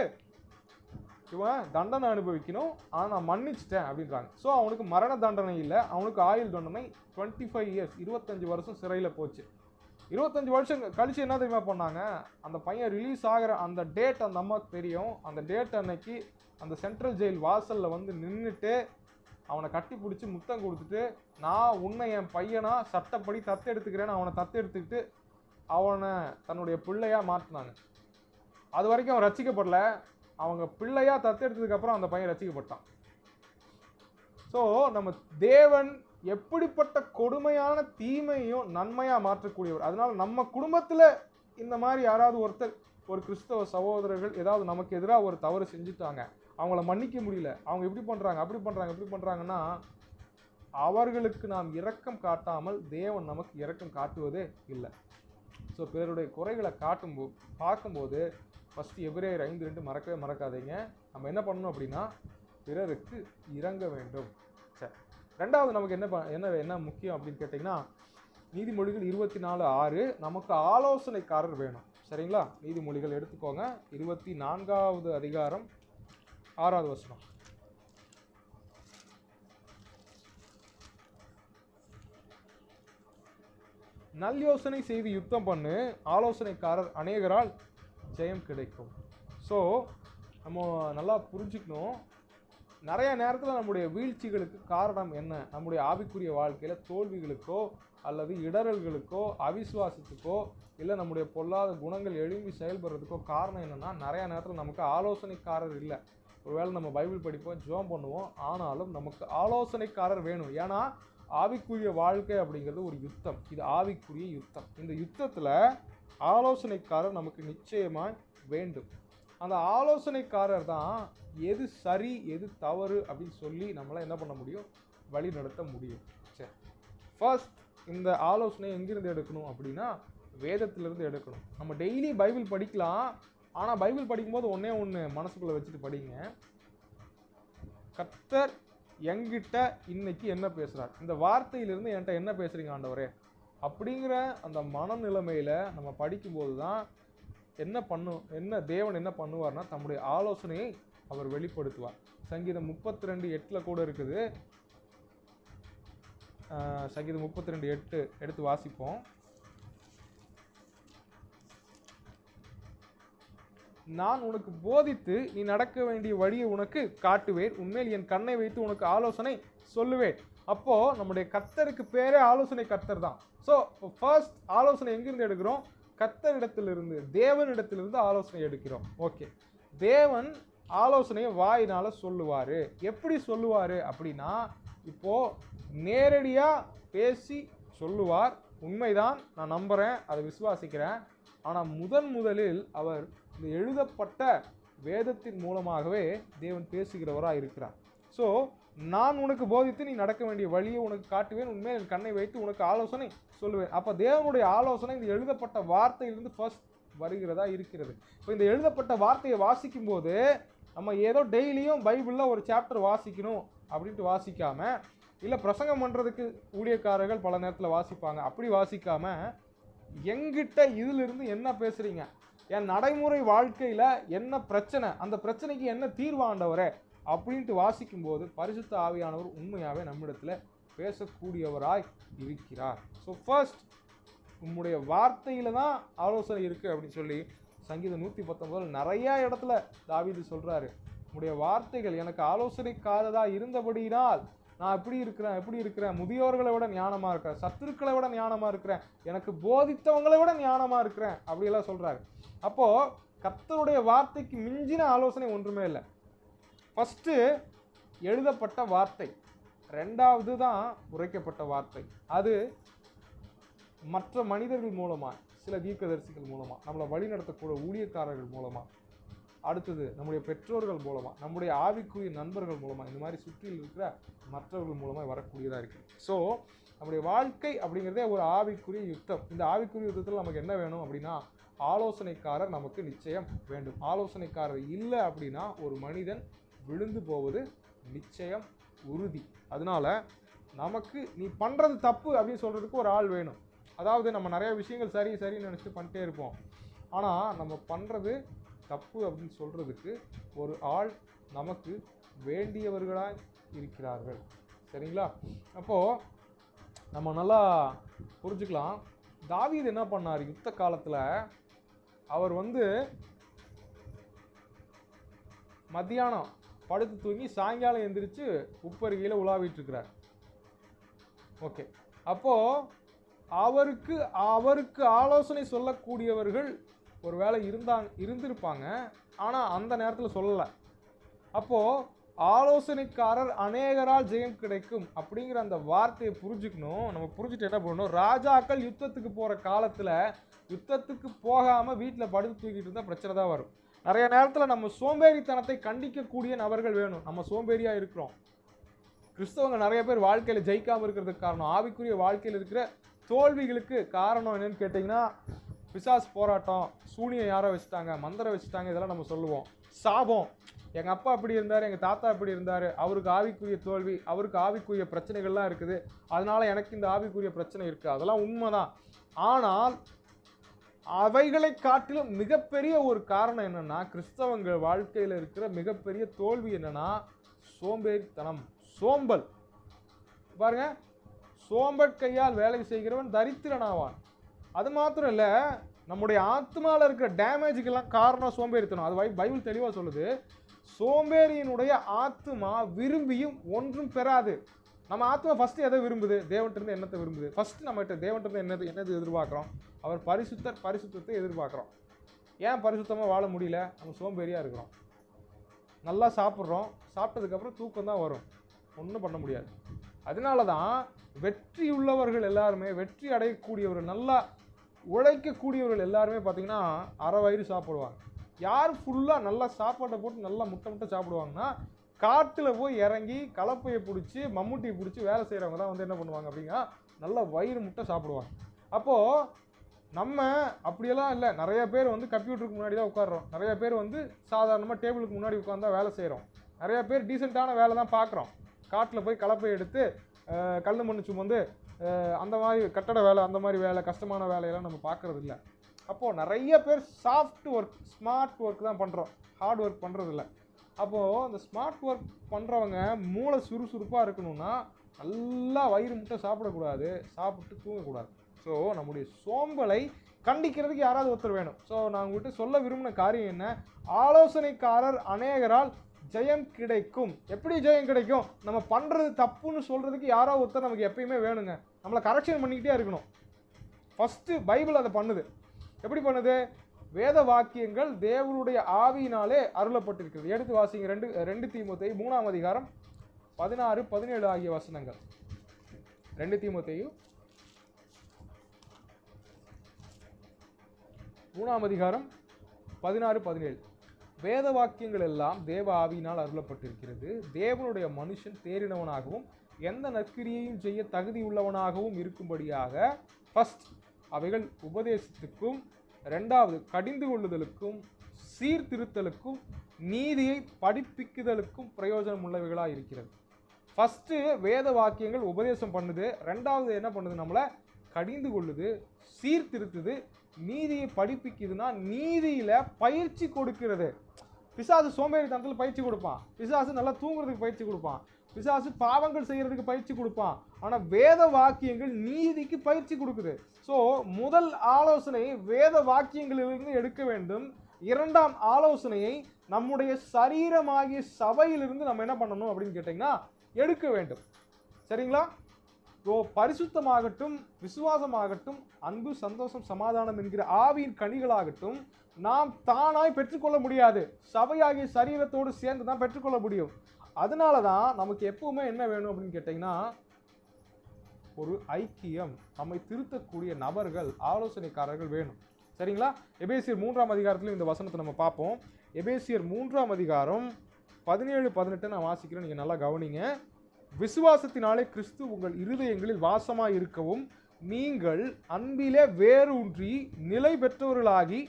இவன் தண்டனை அனுபவிக்கணும், ஆனால் நான் மன்னிச்சிட்டேன் அப்படின்றாங்க. ஸோ அவனுக்கு மரண தண்டனை இல்லை, அவனுக்கு ஆயுள் தண்டனை 25 இயர்ஸ், 25 வருஷம் சிறையில் போச்சு. 25 வருஷம் கழிச்சு என்ன தெரியுமா பண்ணாங்க, அந்த பையன் ரிலீஸ் ஆகிற அந்த டேட் அந்த அம்மாவுக்கு தெரியும். அந்த டேட் அன்னைக்கு அந்த சென்ட்ரல் ஜெயில் வாசலில் வந்து நின்றுட்டு அவனை கட்டி பிடிச்சி முத்தம் கொடுத்துட்டு, நான் உன்னை என் பையனா சட்டப்படி தத்தெடுத்துக்கிறேன்னு அவனை தத்தெடுத்துக்கிட்டு அவனை தன்னுடைய பிள்ளையாக மாற்றினாங்க. அது வரைக்கும் அவன் ரசிக்கப்படல, அவங்க பிள்ளையாக தத்தெடுத்ததுக்கப்புறம் அந்த பையன் ரசிக்கப்பட்டான். ஸோ நம்ம தேவன் எப்படிப்பட்ட கொடுமையான தீமையும் நன்மையாக மாற்றக்கூடியவர். அதனால நம்ம குடும்பத்தில் இந்த மாதிரி யாராவது ஒருத்தர், ஒரு கிறிஸ்தவ சகோதரர்கள் ஏதாவது நமக்கு எதிராக ஒரு தவறு செஞ்சுட்டாங்க, அவங்கள மன்னிக்க முடியல, அவங்க இப்படி பண்ணுறாங்க அப்படி பண்ணுறாங்கன்னா அவர்களுக்கு நாம் இரக்கம் காட்டாமல் தேவன் நமக்கு இரக்கம் காட்டுவதே இல்லை. ஸோ பிறருடைய குறைகளை பார்க்கும்போது ஃபஸ்ட்டு எபிரேயர் 5:2 மறக்கவே மறக்காதீங்க. நம்ம என்ன பண்ணணும் அப்படின்னா பிறருக்கு இறங்க வேண்டும். சரி, ரெண்டாவது நமக்கு என்ன முக்கியம் அப்படின்னு கேட்டிங்கன்னா, நீதிமொழிகள் 24:6 நமக்கு ஆலோசனைக்காரர் வேணும். சரிங்களா? நீதிமொழிகள் எடுத்துக்கோங்க, 24வது அதிகாரம் 6வது வசனம். நல் யோசனை செய்து யுத்தம் பண்ணு, ஆலோசனைக்காரர் அநேகரால் ஜெயம் கிடைக்கும். ஸோ நம்ம நல்லா புரிஞ்சுக்கணும், நிறைய நேரத்தில் நம்முடைய வீழ்ச்சிகளுக்கு காரணம் என்ன? நம்முடைய ஆவிக்குரிய வாழ்க்கையில் தோல்விகளுக்கோ அல்லது இடரல்களுக்கோ அவிசுவாசத்துக்கோ இல்லை நம்முடைய பொல்லாத குணங்கள் எழும்பி செயல்படுறதுக்கோ காரணம் என்னென்னா, நிறையா நேரத்தில் நமக்கு ஆலோசனைக்காரர் இல்லை. ஒருவேளை நம்ம பைபிள் படிப்போம், ஜெபம் பண்ணுவோம், ஆனாலும் நமக்கு ஆலோசனைக்காரர் வேணும். ஏன்னா ஆவிக்குரிய வாழ்க்கை அப்படிங்கிறது ஒரு யுத்தம். இது ஆவிக்குரிய யுத்தம். இந்த யுத்தத்தில் ஆலோசனைக்காரர் நமக்கு நிச்சயமாக வேண்டும். அந்த ஆலோசனைக்காரர் தான் எது சரி எது தவறு அப்படின்னு சொல்லி நம்மளால் என்ன பண்ண முடியும், வழி நடத்த முடியும். சரி, ஃபர்ஸ்ட் இந்த ஆலோசனை எங்கிருந்து எடுக்கணும் அப்படின்னா வேதத்திலிருந்து எடுக்கணும். நம்ம டெய்லி பைபிள் படிக்கலாம், ஆனால் பைபிள் படிக்கும்போது ஒன்று மனசுக்குள்ளே வச்சுட்டு படிங்க. கர்த்தர் என்கிட்ட இன்னைக்கு என்ன பேசுகிறார், இந்த வார்த்தையிலிருந்து என்கிட்ட என்ன பேசுகிறீங்க ஆண்டவரே அப்படிங்கிற அந்த மனநிலைமையில் நம்ம படிக்கும்போது தான் தேவன் என்ன பண்ணுவார்னா தம்முடைய ஆலோசனையை அவர் வெளிப்படுத்துவார். சங்கீதம் 32:8 கூட இருக்குது. சங்கீதம் 32:8 எடுத்து வாசிப்போம். நான் உனக்கு போதித்து நீ நடக்க வேண்டிய வழியை உனக்கு காட்டுவேன், உண்மையில் என் கண்ணை வைத்து உனக்கு ஆலோசனை சொல்லுவேன். அப்போ நம்முடைய கர்த்தருக்கு பேரே ஆலோசனை கர்த்தர் தான். ஸோ ஃபர்ஸ்ட் ஆலோசனை எங்கிருந்து எடுக்கிறோம்? கர்த்தரிடத்திலிருந்து, தேவனிடத்திலிருந்து ஆலோசனை எடுக்கிறோம். ஓகே, தேவன் ஆலோசனையை வாயினால சொல்லுவார். எப்படி சொல்லுவார் அப்படின்னா, இப்போ நேரடியாக பேசி சொல்லுவார். உண்மைதான், நான் நம்புகிறேன், அதை விசுவாசிக்கிறேன். ஆனால் முதலில் அவர் இந்த எழுதப்பட்ட வேதத்தின் மூலமாகவே தேவன் பேசுகிறவராக இருக்கிறார். ஸோ நான் உனக்கு போதித்து நீ நடக்க வேண்டிய வழியை உனக்கு காட்டுவேன், உண்மையில் என் கண்ணை வைத்து உனக்கு ஆலோசனை சொல்லுவேன். அப்போ தேவனுடைய ஆலோசனை இந்த எழுதப்பட்ட வார்த்தையிலிருந்து ஃபர்ஸ்ட் வருகிறதா இருக்கிறது. இப்போ இந்த எழுதப்பட்ட வார்த்தையை வாசிக்கும் போது நம்ம ஏதோ டெய்லியும் பைபிளில் ஒரு சாப்டர் வாசிக்கணும் அப்படின்ட்டு வாசிக்காம, இல்லை பிரசங்கம் பண்ணுறதுக்கு ஊழியக்காரர்கள் பல நேரத்தில் வாசிப்பாங்க, அப்படி வாசிக்காம எங்கிட்ட இதிலிருந்து என்ன பேசுகிறீங்க, என் நடைமுறை வாழ்க்கையில் என்ன பிரச்சனை, அந்த பிரச்சனைக்கு என்ன தீர்வாண்டவரே அப்படின்ட்டு வாசிக்கும்போது பரிசுத்த ஆவியானவர் உண்மையாகவே நம்மிடத்தில் பேசக்கூடியவராய் இருக்கிறார். ஸோ ஃபர்ஸ்ட் உம்முடைய வார்த்தையில் தான் ஆலோசனை இருக்குது அப்படின்னு சொல்லி சங்கீதம் 119 நிறையா இடத்துல தாவீது சொல்கிறாரு. உம்முடைய வார்த்தைகள் எனக்கு ஆலோசனைக்காரதாக இருந்தபடியினால் நான் எப்படி இருக்கிறேன், முதியோர்களை விட ஞானமாக இருக்கிறேன், சத்துருக்களை விட ஞானமாக இருக்கிறேன், எனக்கு போதித்தவங்களை விட ஞானமாக இருக்கிறேன் அப்படியெல்லாம் சொல்கிறாரு. அப்போது கர்த்தருடைய வார்த்தைக்கு மிஞ்சின ஆலோசனை ஒன்றுமே இல்லை. ஃபஸ்ட்டு எழுதப்பட்ட வார்த்தை, ரெண்டாவது தான் உரைக்கப்பட்ட வார்த்தை. அது மற்ற மனிதர்கள் மூலமாக, சில தீர்க்கதரிசிகள் மூலமாக, நம்மளை வழிநடத்தக்கூடிய ஊழியக்காரர்கள் மூலமாக, அடுத்தது நம்முடைய பெற்றோர்கள் மூலமாக, நம்முடைய ஆவிக்குரிய நண்பர்கள் மூலமாக, இந்த மாதிரி சுற்றியில் இருக்கிற மற்றவர்கள் மூலமாக வரக்கூடியதாக இருக்குது. ஸோ நம்முடைய வாழ்க்கை அப்படிங்கிறதே ஒரு ஆவிக்குரிய யுத்தம். இந்த ஆவிக்குரிய யுத்தத்தில் நமக்கு என்ன வேணும் அப்படின்னா ஆலோசனைக்காரர் நமக்கு நிச்சயம் வேண்டும். ஆலோசனைக்காரர் இல்லை அப்படின்னா ஒரு மனிதன் விழுந்து போவது நிச்சயம் உறுதி. அதனால நமக்கு நீ பண்ணுறது தப்பு அப்படின்னு சொல்கிறதுக்கு ஒரு ஆள் வேணும். அதாவது நம்ம நிறைய விஷயங்கள் சரின்னு நினச்சிட்டு பண்ணிட்டே இருப்போம், ஆனால் நம்ம பண்ணுறது தப்பு அப்படின்னு சொல்கிறதுக்கு ஒரு ஆள் நமக்கு வேண்டியவர்களாக இருக்கிறார்கள். சரிங்களா? அப்போது நம்ம நல்லா புரிஞ்சுக்கலாம். தாவீது என்ன பண்ணார் யுத்த காலத்தில்? அவர் மத்தியானம் படுத்து தூங்கி சாயங்காலம் எந்திரிச்சு உப்பருகையில் உலாவிட்டுருக்கிறார். ஓகே, அப்போது அவருக்கு ஆலோசனை சொல்லக்கூடியவர்கள் ஒரு வேளை இருந்திருப்பாங்க, ஆனால் அந்த நேரத்தில் சொல்லலை. அப்போது ஆலோசனைக்காரர் அநேகரால் ஜெயம் கிடைக்கும் அப்படிங்கிற அந்த வார்த்தையை புரிஞ்சுக்கணும். நம்ம புரிஞ்சுட்டு என்ன பண்ணணும், ராஜாக்கள் யுத்தத்துக்கு போகிற காலத்தில் யுத்தத்துக்கு போகாமல் வீட்டில் படுத்து தூக்கிட்டு இருந்தால் பிரச்சனை தான் வரும். நிறைய நேரத்தில் நம்ம சோம்பேறித்தனத்தை கண்டிக்கக்கூடிய நபர்கள் வேணும். நம்ம சோம்பேறியாக இருக்கிறோம். கிறிஸ்தவங்க நிறைய பேர் வாழ்க்கையில் ஜெயிக்காமல் இருக்கிறதுக்கு காரணம், ஆவிக்குரிய வாழ்க்கையில் இருக்கிற தோல்விகளுக்கு காரணம் என்னன்னு கேட்டிங்கன்னா பிசாசு போராட்டம், சூனியம் யாரை வச்சுட்டாங்க, மந்திரம் வச்சுட்டாங்க, இதெல்லாம் நம்ம சொல்லுவோம். சாபம், எங்கள் அப்பா இப்படி இருந்தார், எங்கள் தாத்தா இப்படி இருந்தார், அவருக்கு ஆவிக்குரிய தோல்வி, அவருக்கு ஆவிக்குரிய பிரச்சனைகள்லாம் இருக்குது, அதனால எனக்கு இந்த ஆவிக்குரிய பிரச்சனை இருக்குது, அதெல்லாம் உண்மைதான். ஆனால் அவைகளை காட்டிலும் மிகப்பெரிய ஒரு காரணம் என்னன்னா, கிறிஸ்தவங்கள் வாழ்க்கையில் இருக்கிற மிகப்பெரிய தோல்வி என்னன்னா சோம்பேறித்தனம், சோம்பல். பாருங்க, சோம்பற்கையால் வேலை செய்கிறவன் தரித்திரனாவான். அது மாத்திரம் இல்லை, நம்முடைய ஆத்மாவில் இருக்கிற டேமேஜுக்கெல்லாம் காரணம் சோம்பேறித்தனம். அது பைபிள் தெளிவாக சொல்லுது, சோம்பேறியினுடைய ஆத்மா விரும்பியும் ஒன்றும் பெறாது. நம்ம ஆத்மா ஃபஸ்ட்டு எதை விரும்புது? தேவன்கிட்ட என்னத்தை விரும்புது? ஃபஸ்ட்டு நம்மகிட்ட தேவன்கிட்ட என்னது எதிர்பார்க்குறோம்? அவர் பரிசுத்தத்தை எதிர்பார்க்குறோம். ஏன் பரிசுத்தமாக வாழ முடியல? நம்ம சோம்பேறியாக இருக்கிறோம். நல்லா சாப்பிட்றோம், சாப்பிட்டதுக்கப்புறம் தூக்கம் தான் வரும், ஒன்றும் பண்ண முடியாது. அதனால தான் வெற்றி உள்ளவர்கள் எல்லாருமே, வெற்றி அடையக்கூடியவர்கள், நல்லா உழைக்கக்கூடியவர்கள் எல்லாருமே பார்த்தீங்கன்னா அரை வயிறு சாப்பிடுவாங்க. யார் ஃபுல்லாக நல்லா சாப்பாட்டை போட்டு நல்லா முட்டை சாப்பிடுவாங்கன்னா, காட்டில் போய் இறங்கி கலப்பையை பிடிச்சி மம்முட்டியை பிடிச்சி வேலை செய்கிறவங்க தான் வந்து என்ன பண்ணுவாங்க அப்படின்னா நல்லா வயிறு முட்டை சாப்பிடுவாங்க. அப்போது நம்ம அப்படியெல்லாம் இல்லை. நிறைய பேர் வந்து கம்ப்யூட்டருக்கு முன்னாடி தான் உட்காடுறோம், நிறைய பேர் வந்து சாதாரணமாக டேபிளுக்கு முன்னாடி உட்காந்து வேலை செய்கிறோம், நிறைய பேர் டீசெண்டான வேலை தான் பார்க்குறோம். காட்டில் போய் கலப்பை எடுத்து கல் மண்ணு சுமந்து அந்த மாதிரி கட்டட வேலை, அந்த மாதிரி வேலை, கஷ்டமான வேலையெல்லாம் நம்ம பார்க்குறது இல்லை. அப்போது நிறைய பேர் சாஃப்ட் ஒர்க், ஸ்மார்ட் ஒர்க் தான் பண்ணுறோம், ஹார்ட் ஒர்க் பண்ணுறதில்ல. அப்போது அந்த ஸ்மார்ட் ஒர்க் பண்ணுறவங்க மூளை சுறுசுறுப்பாக இருக்கணும்னா நல்லா வயிறு முட்டை சாப்பிடக்கூடாது, சாப்பிட்டு தூங்கக்கூடாது. ஸோ நம்முடைய சோம்பலை கண்டிக்கிறதுக்கு யாராவது ஒருத்தர் வேணும். ஸோ நான் உங்கள்கிட்ட சொல்ல விரும்பின காரியம் என்ன, ஆலோசனைக்காரர் அநேகரால் ஜெயம் கிடைக்கும். எப்படி ஜெயம் கிடைக்கும்? நம்ம பண்ணுறது தப்புன்னு சொல்கிறதுக்கு யாரோ ஒருத்தர் நமக்கு எப்பயுமே வேணுங்க, நம்மளை கரெக்ஷன் பண்ணிக்கிட்டே இருக்கணும். ஃபஸ்ட்டு பைபிள் அதை பண்ணுது. எப்படி பண்ணுது? வேத வாக்கியங்கள் தேவனுடைய ஆவியினாலே அருளப்பட்டிருக்கிறது. எடுத்து வாசிங்க, 2 தீமோத்தேயு 3ஆம் அதிகாரம் 16, 17 ஆகிய வசனங்கள். 2 தீமோத்தேயு 3ஆம் அதிகாரம் 16, 17. வேத வாக்கியங்கள் எல்லாம் தேவ ஆவியினால் அருளப்பட்டிருக்கிறது. தேவனுடைய மனுஷன் தேறினவனாகவும் எந்த நற்கிரியையும் செய்ய தகுதி உள்ளவனாகவும் இருக்கும்படியாக ஃபர்ஸ்ட் அவைகள் உபதேசத்துக்கும், 2வது கடிந்து கொள்ளுதலுக்கும், சீர்திருத்தலுக்கும், நீதியை படிப்பிக்குதலுக்கும் பிரயோஜனம் உள்ளவைகளாக இருக்கிறது. ஃபஸ்ட்டு வேத வாக்கியங்கள் உபதேசம் பண்ணுது, 2வது என்ன பண்ணுது? நம்மளை கடிந்து கொள்ளுது, சீர்திருத்துது, நீதியை படிப்பிக்குதுன்னா நீதியில் பயிற்சி கொடுக்கிறது. பிசாசு சோம்பேறித்தனத்தில் பயிற்சி கொடுப்பான், பிசாசு நல்லா தூங்குறதுக்கு பயிற்சி கொடுப்பான், பிசாசு பாவங்கள் செய்யறதுக்கு பயிற்சி கொடுப்பான். ஆனால் வேத வாக்கியங்கள் நீதிக்கு பயிற்சி கொடுக்குது. ஸோ முதல் ஆலோசனை வேத வாக்கியங்களிலிருந்து எடுக்க வேண்டும். 2ஆம் ஆலோசனையை நம்முடைய சரீரமாகிய சபையிலிருந்து நம்ம என்ன பண்ணணும் அப்படின்னு கேட்டிங்கன்னா எடுக்க வேண்டும். சரிங்களா? ஸோ பரிசுத்தமாகட்டும், விசுவாசமாகட்டும், அன்பு, சந்தோஷம், சமாதானம் என்கிற ஆவியின் கனிகளாகட்டும் நாம் தானாய் பெற்றுக்கொள்ள முடியாது, சபையாகிய சரீரத்தோடு சேர்ந்து தான் பெற்றுக்கொள்ள முடியும். அதனால தான் நமக்கு எப்பவுமே என்ன வேணும் அப்படின்னு கேட்டிங்கன்னா ஒரு ஐக்கியம், நம்மை திருத்தக்கூடிய நபர்கள், ஆலோசனைக்காரர்கள் வேணும். சரிங்களா? எபேசியர் 3ஆம் அதிகாரத்திலும் இந்த வசனத்தை நம்ம பார்ப்போம். எபேசியர் 3ஆம் அதிகாரம் 17, 18 நான் வாசிக்கிறேன், நீங்கள் நல்லா கவனிங்க. விசுவாசத்தினாலே கிறிஸ்து உங்கள் இருதயங்களில் வாசமாய் இருக்கவும் நீங்கள் அன்பிலே வேரூன்றி நிலை பெற்றவர்களாகி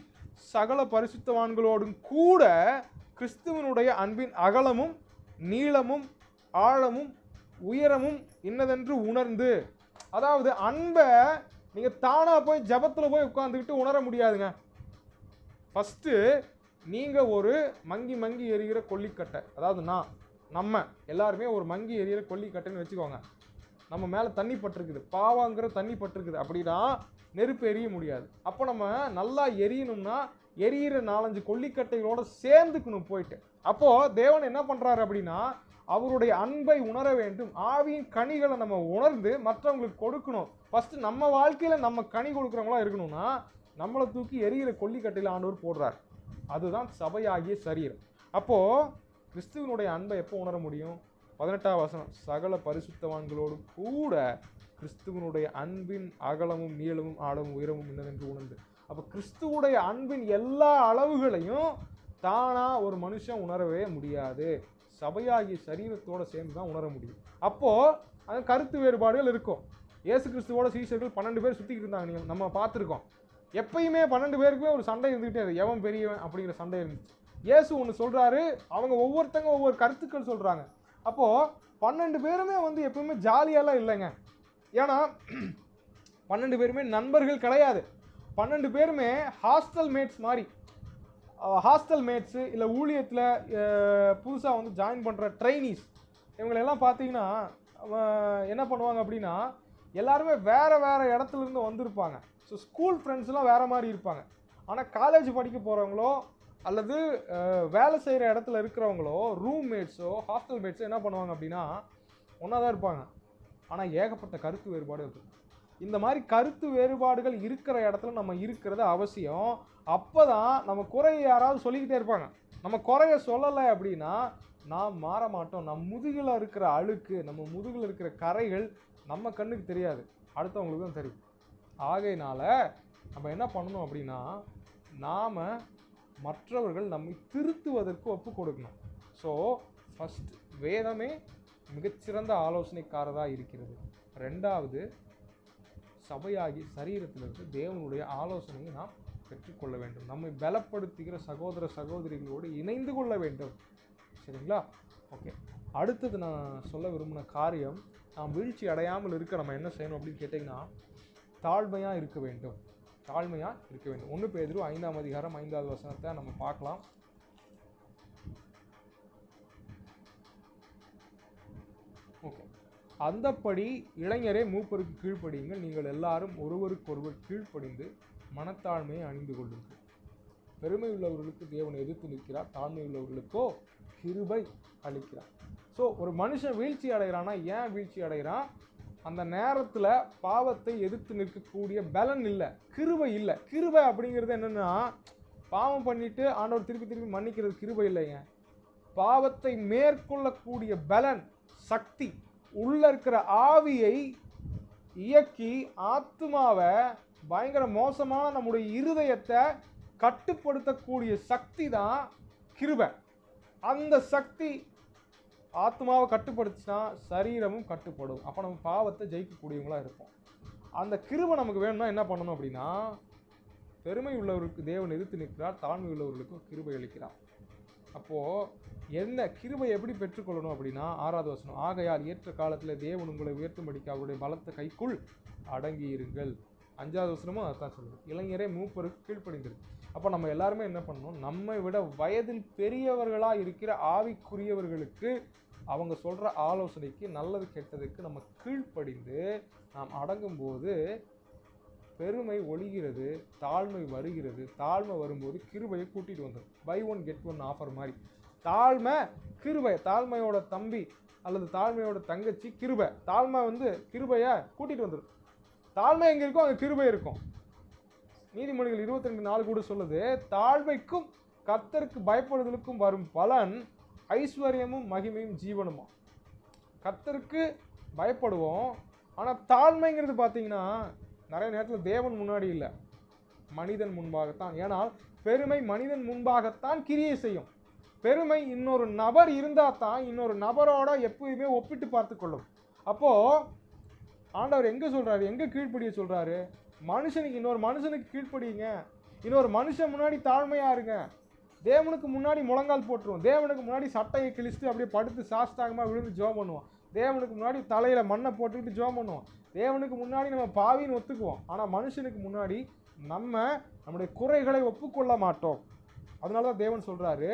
சகல பரிசுத்தவான்களோடும் கூட கிறிஸ்துவனுடைய அன்பின் அகலமும் நீளமும் ஆழமும் உயரமும் இன்னதென்று உணர்ந்து. அதாவது அன்பை நீங்கள் தானாக போய் ஜபத்தில் போய் உட்காந்துக்கிட்டு உணர முடியாதுங்க. ஃபஸ்ட்டு நீங்கள் ஒரு மங்கி எரிகிற கொல்லிக்கட்டை, அதாவது நம்ம எல்லாருமே ஒரு மங்கி எரிகிற கொல்லிக்கட்டைன்னு வச்சுக்கோங்க. நம்ம மேலே தண்ணி பட்டிருக்குது, பாவாங்கிற தண்ணி பட்டிருக்குது அப்படின்னா நெருப்பு எரிய முடியாது. அப்போ நம்ம நல்லா எரியணும்னா எரியிற 4-5 கொல்லிக்கட்டைகளோட சேர்ந்துக்கணும் போயிட்டு. அப்போது தேவன் என்ன பண்ணுறாரு அப்படின்னா அவருடைய அன்பை உணர வேண்டும், ஆவியின் கனிகளை நம்ம உணர்ந்து மற்றவங்களுக்கு கொடுக்கணும். ஃபஸ்ட்டு நம்ம வாழ்க்கையில் நம்ம கனி கொடுக்குறவங்களா இருக்கணும்னா நம்மளை தூக்கி எரியிற கொல்லிக்கட்டையில் ஆண்டவர் போடுறார். அதுதான் சபையாகிய சரீரம். அப்போது கிறிஸ்துவனுடைய அன்பை எப்போ உணர முடியும்? 18ஆம் வசனம், சகல பரிசுத்தவான்களோடு கூட கிறிஸ்துவனுடைய அன்பின் அகலமும் நீளமும் ஆழமும் உயரமும் என்னதென்று உணர்ந்து. அப்போ கிறிஸ்துவுடைய அன்பின் எல்லா அளவுகளையும் தானா ஒரு மனுஷன் உணரவே முடியாது, சபையாகிய சரீரத்தோடு சேர்ந்து தான் உணர முடியும். அப்போது அது கருத்து வேறுபாடுகள் இருக்கும். இயேசு கிறிஸ்துவோட சீஷர்கள் 12 பேர் சுற்றிக்கிட்டு இருந்தாங்க, நம்ம பார்த்துருக்கோம். எப்பயுமே 12 பேருக்குமே ஒரு சண்டை இருந்துகிட்டே இருக்கு, எவன் பெரியவன் அப்படிங்கிற சண்டை இருந்துச்சு. இயேசு ஒன்று சொல்றாரு, அவங்க ஒவ்வொருத்தங்க ஒவ்வொரு கருத்துக்கள் சொல்றாங்க. அப்போ 12 பேருமே வந்து எப்பவுமே ஜாலியாலாம் இல்லைங்க. ஏன்னா 12 பேருமே நண்பர்கள் கிடையாது. 12 பேருமே ஹாஸ்டல் மேட்ஸ் மாதிரி. ஹாஸ்டல் மேட்ஸு இல்லை ஊழியத்தில் புதுசாக வந்து ஜாயின் பண்ணுற ட்ரைனீஸ் இவங்களெல்லாம் பார்த்தீங்கன்னா என்ன பண்ணுவாங்க அப்படின்னா, எல்லாருமே வேறு வேறு இடத்துலேருந்து வந்திருப்பாங்க. ஸோ ஸ்கூல் ஃப்ரெண்ட்ஸ்லாம் வேறு மாதிரி இருப்பாங்க. ஆனால் காலேஜ் படிக்க போகிறவங்களோ அல்லது வேலை செய்கிற இடத்துல இருக்கிறவங்களோ ரூம்மேட்ஸோ ஹாஸ்டல் மேட்ஸோ என்ன பண்ணுவாங்க அப்படின்னா ஒன்றா தான் இருப்பாங்க. ஆனால் ஏகப்பட்ட கருத்து வேறுபாடு இருக்குது. இந்த மாதிரி கருத்து வேறுபாடுகள் இருக்கிற இடத்துல நம்ம இருக்கிறது அவசியம். அப்போ தான் நம்ம குறையை யாராவது சொல்லிக்கிட்டே இருப்பாங்க. நம்ம குறைய சொல்லலை அப்படின்னா நாம் மாற மாட்டோம். நம்ம முதுகில் இருக்கிற அழுக்கு, நம்ம முதுகில் இருக்கிற கரைகள் நம்ம கண்ணுக்கு தெரியாது, அடுத்தவங்களுக்கு தான் தெரியும். ஆகையினால நம்ம என்ன பண்ணணும் அப்படின்னா, நாம் மற்றவர்கள் நம்மை திருத்துவதற்கு ஒப்பு கொடுக்கணும். ஸோ ஃபஸ்ட் வேதமே மிகச்சிறந்த ஆலோசனைக்காரராக இருக்கிறது. ரெண்டாவது, சபையாகி சரீரத்திலிருந்து தேவனுடைய ஆலோசனையை நாம் பெற்றுக்கொள்ள வேண்டும். நம்மை பலப்படுத்துகிற சகோதர சகோதரிகளோடு இணைந்து கொள்ள வேண்டும். சரிங்களா? ஓகே, அடுத்தது நான் சொல்ல விரும்பின காரியம், நாம் வீழ்ச்சி அடையாமல் இருக்க நம்ம என்ன செய்யணும் அப்படின்னு கேட்டிங்கன்னா, தாழ்மையாக இருக்க வேண்டும். தாழ்மையாக இருக்க வேண்டும். 1 பேதுரு 5ஆம் அதிகாரம் 5வது வசனத்தை நம்ம பார்க்கலாம். ஓகே, அந்தப்படி இளைஞரே மூப்பருக்கு கீழ்ப்படியுங்கள், நீங்கள் எல்லாரும் ஒருவருக்கொருவர் கீழ்ப்படிந்து மனத்தாழ்மையை அணிந்து கொள்ளுங்கள். பெருமை உள்ளவர்களுக்கு தேவன் எதிர்த்து நிற்கிறார், தாழ்மை உள்ளவர்களுக்கோ கிருபை அளிக்கிறார். ஸோ ஒரு மனுஷன் வீழ்ச்சி அடைகிறான்னா ஏன் வீழ்ச்சி அடைகிறான்? அந்த நேரத்தில் பாவத்தை எதிர்த்து நிற்கக்கூடிய பலன் இல்லை, கிருபை இல்லை. கிருபை அப்படிங்கிறது என்னென்னா, பாவம் பண்ணிட்டு ஆண்டவர் திருப்பி திருப்பி மன்னிக்கிறது கிருபை இல்லைங்க. பாவத்தை மேற்கொள்ளக்கூடிய பலன், சக்தி, உள்ள இருக்கிற ஆவியை இயக்கி ஆத்மாவை பயங்கர மோசமான நம்முடைய இருதயத்தை கட்டுப்படுத்தக்கூடிய சக்தி தான் கிருபை. அந்த சக்தி ஆத்மாவை கட்டுப்படுத்தினா சரீரமும் கட்டுப்படும். அப்போ நம்ம பாவத்தை ஜெயிக்கக்கூடியவங்களாக இருப்போம். அந்த கிருபை நமக்கு வேணும்னா என்ன பண்ணணும் அப்படின்னா, பெருமை உள்ளவர்களுக்கு தேவன் எதிர்த்து நிற்கிறார், தாழ்மை உள்ளவர்களுக்கு கிருபை அளிக்கிறார். அப்போது என்ன கிருபை எப்படி பெற்றுக்கொள்ளணும் அப்படின்னா, 6வது வசனம், ஆகையால் ஏற்ற காலத்தில் தேவன் உங்களை உயர்த்தும்படிக்கு அவருடைய பலத்த கைக்குள் அடங்கி இருங்கள். 5வது வசனமும் அதுதான் சொல்லுது, இளைஞரே மூப்பருக்கு கீழ்ப்படிந்திருக்கு. அப்போ நம்ம எல்லாருமே என்ன பண்ணணும், நம்மை விட வயதில் பெரியவர்களாக இருக்கிற ஆவிக்குரியவர்களுக்கு அவங்க சொல்கிற ஆலோசனைக்கு, நல்லது கெட்டதுக்கு நம்ம கீழ்ப்படிந்து நாம் அடங்கும்போது பெருமை ஒழிகிறது, தாழ்மை வருகிறது. தாழ்மை வரும்போது கிருபையை கூட்டிகிட்டு வந்துடும். பை 1 get 1 ஆஃபர் மாதிரி. தாழ்மை கிருபை, தாழ்மையோட தம்பி அல்லது தாழ்மையோட தங்கச்சி கிருபை. தாழ்மை வந்து கிருபையை கூட்டிகிட்டு வந்துடும். தாழ்மை எங்கே இருக்கோ அங்கே கிருபை இருக்கும். நீதிமொழிகள் 22:4 கூட சொல்லுது, தாழ்மைக்கும் கர்த்தருக்கு பயப்படுதலுக்கும் வரும் பலன் ஐஸ்வர்யமும் மகிமையும் ஜீவனுமா. கர்த்தருக்கு பயப்படுவோம், ஆனால் தாழ்மைங்கிறது பார்த்தீங்கன்னா நிறைய நேரத்தில் தேவன் முன்னாடி இல்லை, மனிதன் முன்பாகத்தான். ஏனால் பெருமை மனிதன் முன்பாகத்தான் கிரியை செய்யும். பெருமை இன்னொரு நபர் இருந்தால் தான் இன்னொரு நபரோட எப்பயுமே ஒப்பிட்டு பார்த்து கொள்ளும். அப்போது ஆண்டவர் எங்கே சொல்கிறாரு, எங்கே கீழ்ப்படிய சொல்கிறாரு? மனுஷனுக்கு, இன்னொரு மனுஷனுக்கு கீழ்ப்படியுங்க. இன்னொரு மனுஷன் முன்னாடி தாழ்மையாக இருங்க. தேவனுக்கு முன்னாடி முழங்கால் போட்டுருவோம். தேவனுக்கு முன்னாடி சட்டையை கிழிச்சிட்டு அப்படியே படுத்து சாஸ்தாகமாக விழுந்து ஜெபம் பண்ணுவோம். தேவனுக்கு முன்னாடி தலையில் மண்ணை போட்டுக்கிட்டு ஜெபம் பண்ணுவோம். தேவனுக்கு முன்னாடி நம்ம பாவின்னு ஒத்துக்குவோம். ஆனால் மனுஷனுக்கு முன்னாடி நம்முடைய குறைகளை ஒப்புக்கொள்ள மாட்டோம். அதனால தான் தேவன் சொல்கிறாரு,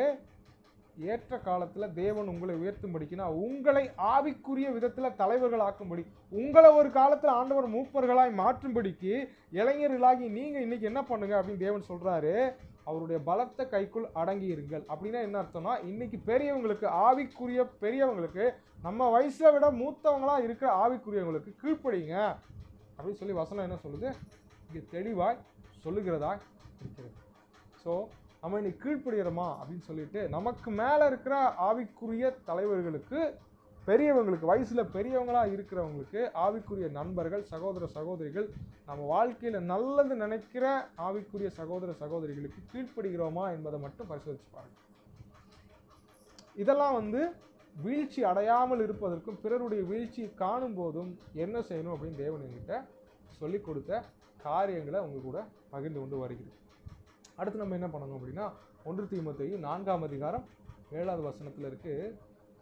ஏற்ற காலத்தில் தேவன் உங்களை உயர்த்தும்படிக்குன்னா உங்களை ஆவிக்குரிய விதத்தில் தலைவர்கள் ஆக்கும்படி, உங்களை ஒரு காலத்தில் ஆண்டவர் மூப்பர்களாய் மாற்றும்படிக்கு இளைஞர்களாகி நீங்கள் இன்றைக்கி என்ன பண்ணுங்க அப்படின்னு தேவன் சொல்கிறாரு, அவருடைய பலத்த கைக்குள் அடங்கி இருங்கள். அப்படின்னா என்ன அர்த்தம்னா, இன்றைக்கி பெரியவங்களுக்கு, ஆவிக்குரிய பெரியவங்களுக்கு, நம்ம வயசை விட மூத்தவங்களாக இருக்கிற ஆவிக்குரியவங்களுக்கு கீழ்ப்படிங்க அப்படின்னு சொல்லி வசனம் என்ன சொல்லுது, இங்கே தெளிவாய் சொல்லுகிறதா இருக்கிறது. ஸோ நம்ம இன்னைக்கு கீழ்ப்படுகிறோமா அப்படின்னு சொல்லிட்டு நமக்கு மேலே இருக்கிற ஆவிக்குரிய தலைவர்களுக்கு, பெரியவங்களுக்கு, வயசில் பெரியவங்களாக இருக்கிறவங்களுக்கு, ஆவிக்குரிய நண்பர்கள், சகோதர சகோதரிகள், நம்ம வாழ்க்கையில் நல்லது நினைக்கிற ஆவிக்குரிய சகோதர சகோதரிகளுக்கு கீழ்ப்படுகிறோமா என்பதை மட்டும் பரிசோதிச்சு பாருங்கள். இதெல்லாம் வீழ்ச்சி அடையாமல் இருப்பதற்கும் பிறருடைய வீழ்ச்சியை காணும் போதும் என்ன செய்யணும் அப்படின்னு தேவன் என்கிட்ட சொல்லிக் கொடுத்த காரியங்களை உங்க கூட பகிர்ந்து கொண்டு வருகிறது. அடுத்து நம்ம என்ன பண்ணணும் அப்படின்னா 1 தீமோத்தேயு 4ஆம் அதிகாரம் 7வது வசனத்தில் இருக்கு,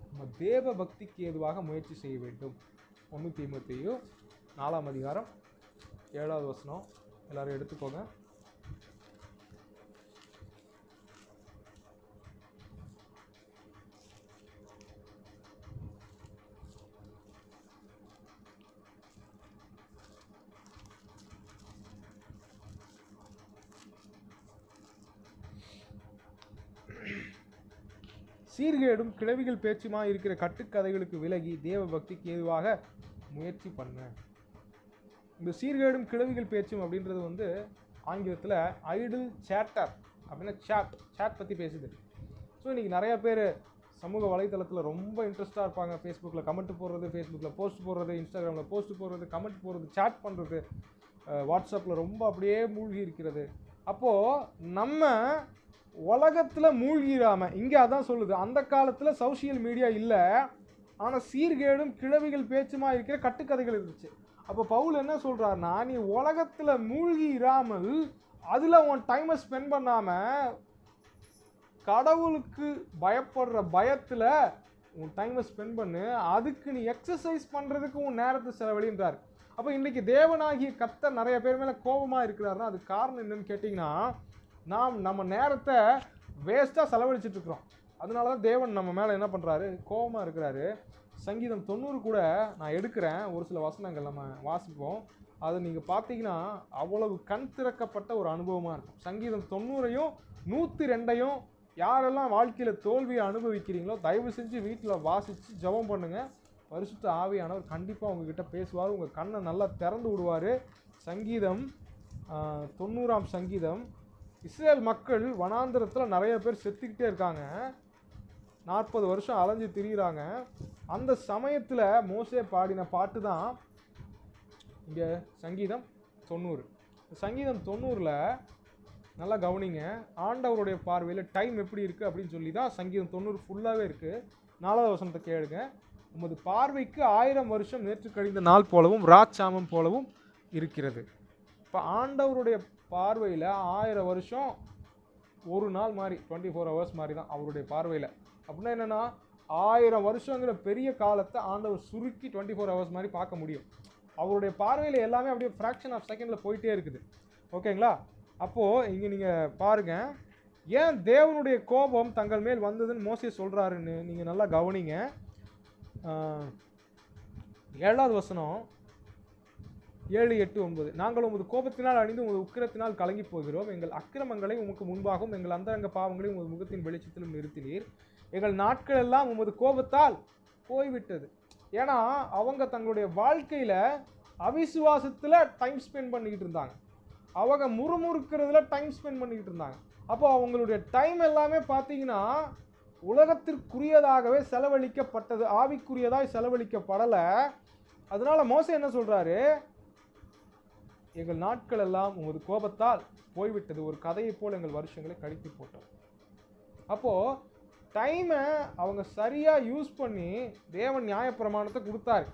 நம்ம தேவ பக்திக்கு ஏதுவாக முயற்சி செய்ய வேண்டும். 1 தீமோத்தேயு 4ஆம் அதிகாரம் 7வது வசனம் எல்லாரும் எடுத்துக்கோங்க. சீர்கேடும் கிழவிகள் பேச்சுமா இருக்கிற கட்டுக்கதைகளுக்கு விலகி தேவ பக்திக்கு ஏதுவாக முயற்சி பண்ண. இந்த சீர்கேடும் கிழவிகள் பேச்சும் அப்படின்றது வந்து ஆங்கிலத்தில் ஐடில் சேட்டர் அப்படின்னா சேட் பற்றி பேசுது. ஸோ இன்றைக்கி நிறையா பேர் சமூக வலைத்தளத்தில் ரொம்ப இன்ட்ரெஸ்ட்டாக இருப்பாங்க. ஃபேஸ்புக்கில் கமெண்ட் போடுறது, ஃபேஸ்புக்கில் போஸ்ட் போடுறது, இன்ஸ்டாகிராமில் போஸ்ட் போடுறது, கமெண்ட் போடுறது, சேட் பண்ணுறது, வாட்ஸ்அப்பில் ரொம்ப அப்படியே மூழ்கி இருக்கிறது. அப்போது நம்ம உலகத்தில் மூழ்கிடாமல், இங்கே அதான் சொல்லுது, அந்த காலத்தில் சோஷியல் மீடியா இல்லை, ஆனால் சீர்கேடும் கிழவிகள் பேச்சுமா இருக்கிற கட்டுக்கதைகள் இருந்துச்சு. அப்போ பவுல் என்ன சொல்கிறாருன்னா, நீ உலகத்தில் மூழ்கி இராமல் அதில் உன் டைமை ஸ்பெண்ட் பண்ணாமல் கடவுளுக்கு பயப்படுற பயத்தில் உன் டைமை ஸ்பெண்ட் பண்ணு, அதுக்கு நீ எக்ஸசைஸ் பண்ணுறதுக்கு உன் நேரத்தை செலவழின்றார். அப்போ இன்றைக்கி தேவனாகிய கர்த்தர் நிறைய பேர் மேலே கோபமாக இருக்கிறாருன்னா அது காரணம் என்னன்னு கேட்டிங்கன்னா, நாம் நம்ம நேரத்தை வேஸ்ட்டாக செலவழிச்சிட்ருக்குறோம். அதனால தான் தேவன் நம்ம மேலே என்ன பண்ணுறாரு, கோபமாக இருக்கிறாரு. சங்கீதம் 90 கூட நான் எடுக்கிறேன், ஒரு சில வசனங்கள் நம்ம வாசிப்போம். அதை நீங்கள் பார்த்தீங்கன்னா அவ்வளவு கண் திறக்கப்பட்ட ஒரு அனுபவமாக இருக்கும். சங்கீதம் 90ஐயும் 102ஐயும் யாரெல்லாம் வாழ்க்கையில் தோல்வியை அனுபவிக்கிறீங்களோ தயவு செஞ்சு வீட்டில் வாசித்து ஜெபம் பண்ணுங்கள். பரிசுத்த ஆவியானவர் கண்டிப்பாக உங்ககிட்ட பேசுவார், உங்கள் கண்ணை நல்லா திறந்து விடுவார். சங்கீதம் 90ஆம் சங்கீதம். இஸ்ரேல் மக்கள் வனாந்திரத்தில் நிறைய பேர் செத்துக்கிட்டே இருக்காங்க, 40 வருஷம் அலைஞ்சு திரிகிறாங்க. அந்த சமயத்தில் மோசே பாடின பாட்டு தான் இங்கே சங்கீதம் 90. சங்கீதம் 90ல் நல்லா கவனிங்க, ஆண்டவருடைய பார்வையில் டைம் எப்படி இருக்குது அப்படின்னு சொல்லி தான் சங்கீதம் 90 ஃபுல்லாகவே இருக்குது. 4வது வசனத்தை கேளுங்க. உமது பார்வைக்கு 1000 வருஷம் நேற்று கழிந்த நாள் போலவும் ராச்சாமம் போலவும் இருக்கிறது. இப்போ ஆண்டவருடைய பார்வையில் 1000 வருஷம் ஒரு நாள் மாதிரி, 24 hours மாதிரி தான் அவருடைய பார்வையில். அப்படின்னா என்னென்னா 1000 வருஷங்கிற பெரிய காலத்தை ஆண்டவர் சுருக்கி 24 hours மாதிரி பார்க்க முடியும். அவருடைய பார்வையில் எல்லாமே அப்படியே ஃப்ராக்ஷன் ஆஃப் செகண்டில் போயிட்டே இருக்குது. ஓகேங்களா? அப்போது இங்கே நீங்கள் பாருங்கள், ஏன் தேவனுடைய கோபம் தங்கள் மேல் வந்ததுன்னு மோசே சொல்கிறாருன்னு நீங்கள் நல்லா கவனிங்க. 7வது வசனம் 7, 8, 9. நாங்கள் உமது கோபத்தினால் அணிந்து உமது உக்கிரத்தினால் கலங்கி போகிறோம். எங்கள் அக்கிரமங்களை உமக்கு முன்பாகவும் எங்கள் அந்தரங்க பாவங்களை உமது முகத்தின் வெளிச்சத்திலும் நிறுத்தினீர். எங்கள் நாட்கள் எல்லாம் உமது கோபத்தால் போய்விட்டது. ஏன்னா அவங்க தங்களுடைய வாழ்க்கையில் அவிசுவாசத்தில் டைம் ஸ்பெண்ட் பண்ணிக்கிட்டு இருந்தாங்க, அவங்க முறுமுறுக்கிறதுல டைம் ஸ்பெண்ட் பண்ணிக்கிட்டு இருந்தாங்க. அப்போ அவங்களுடைய டைம் எல்லாமே பார்த்தீங்கன்னா உலகத்திற்குரியதாகவே செலவழிக்கப்பட்டது, ஆவிக்குரியதாக செலவழிக்கப்படலை. அதனால மோசே என்ன சொல்கிறாரு, எங்கள் நாட்கள் எல்லாம் உமது கோபத்தால் போய்விட்டது, ஒரு கதையை போல் எங்கள் வருஷங்களை கழித்து போட்டோம். அப்போது டைமை அவங்க சரியாக யூஸ் பண்ணி தேவன் நியாயப்பிரமாணத்தை கொடுத்தாரு,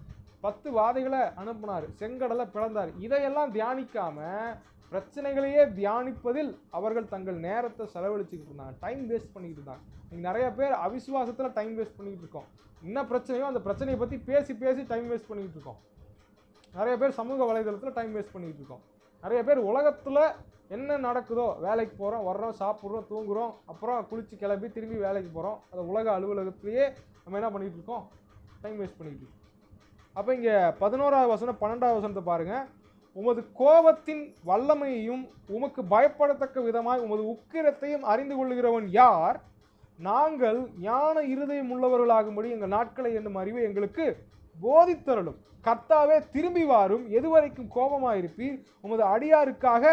10 வாதைகளை அனுப்பினார், செங்கடலை பிளந்தார். இதையெல்லாம் தியானிக்காமல் பிரச்சனைகளையே தியானிப்பதில் அவர்கள் தங்கள் நேரத்தை செலவழிச்சுக்கிட்டு இருந்தாங்க, டைம் வேஸ்ட் பண்ணிக்கிட்டு இருந்தாங்க. நீங்கள் நிறைய பேர் அவிசுவாசத்தில் டைம் வேஸ்ட் பண்ணிக்கிட்டு இருக்கோம். என்ன பிரச்சனையோ அந்த பிரச்சனையை பற்றி பேசி பேசி டைம் வேஸ்ட் பண்ணிக்கிட்டு இருக்கோம். நிறைய பேர் சமூக வலைதளத்தில் டைம் வேஸ்ட் பண்ணிக்கிட்டு இருக்கோம். நிறைய பேர் உலகத்தில் என்ன நடக்குதோ, வேலைக்கு போகிறோம், வர்றோம், சாப்பிட்றோம், தூங்குகிறோம், அப்புறம் குளித்து கிளம்பி திரும்பி வேலைக்கு போகிறோம், அந்த உலக அலுவலகத்திலேயே நம்ம என்ன பண்ணிகிட்டு இருக்கோம், டைம் வேஸ்ட் பண்ணிக்கிட்டு இருக்கோம். அப்போ இங்கே 11வது வசனம் 12வது வசனத்தை பாருங்கள். உமது கோபத்தின் வல்லமையையும் உமக்கு பயப்படத்தக்க விதமாய் உமது உக்கிரத்தையும் அறிந்து கொள்ளுகிறவன் யார்? நாங்கள் ஞான இருதயம் உள்ளவர்களாகும்படி எங்கள் நாட்களை என்னும் அறிவை எங்களுக்கு போதித்தருளும். கர்த்தாவே திரும்பி வாரும், எதுவரைக்கும் கோபமாயிருப்பீர், உமது அடியாருக்காக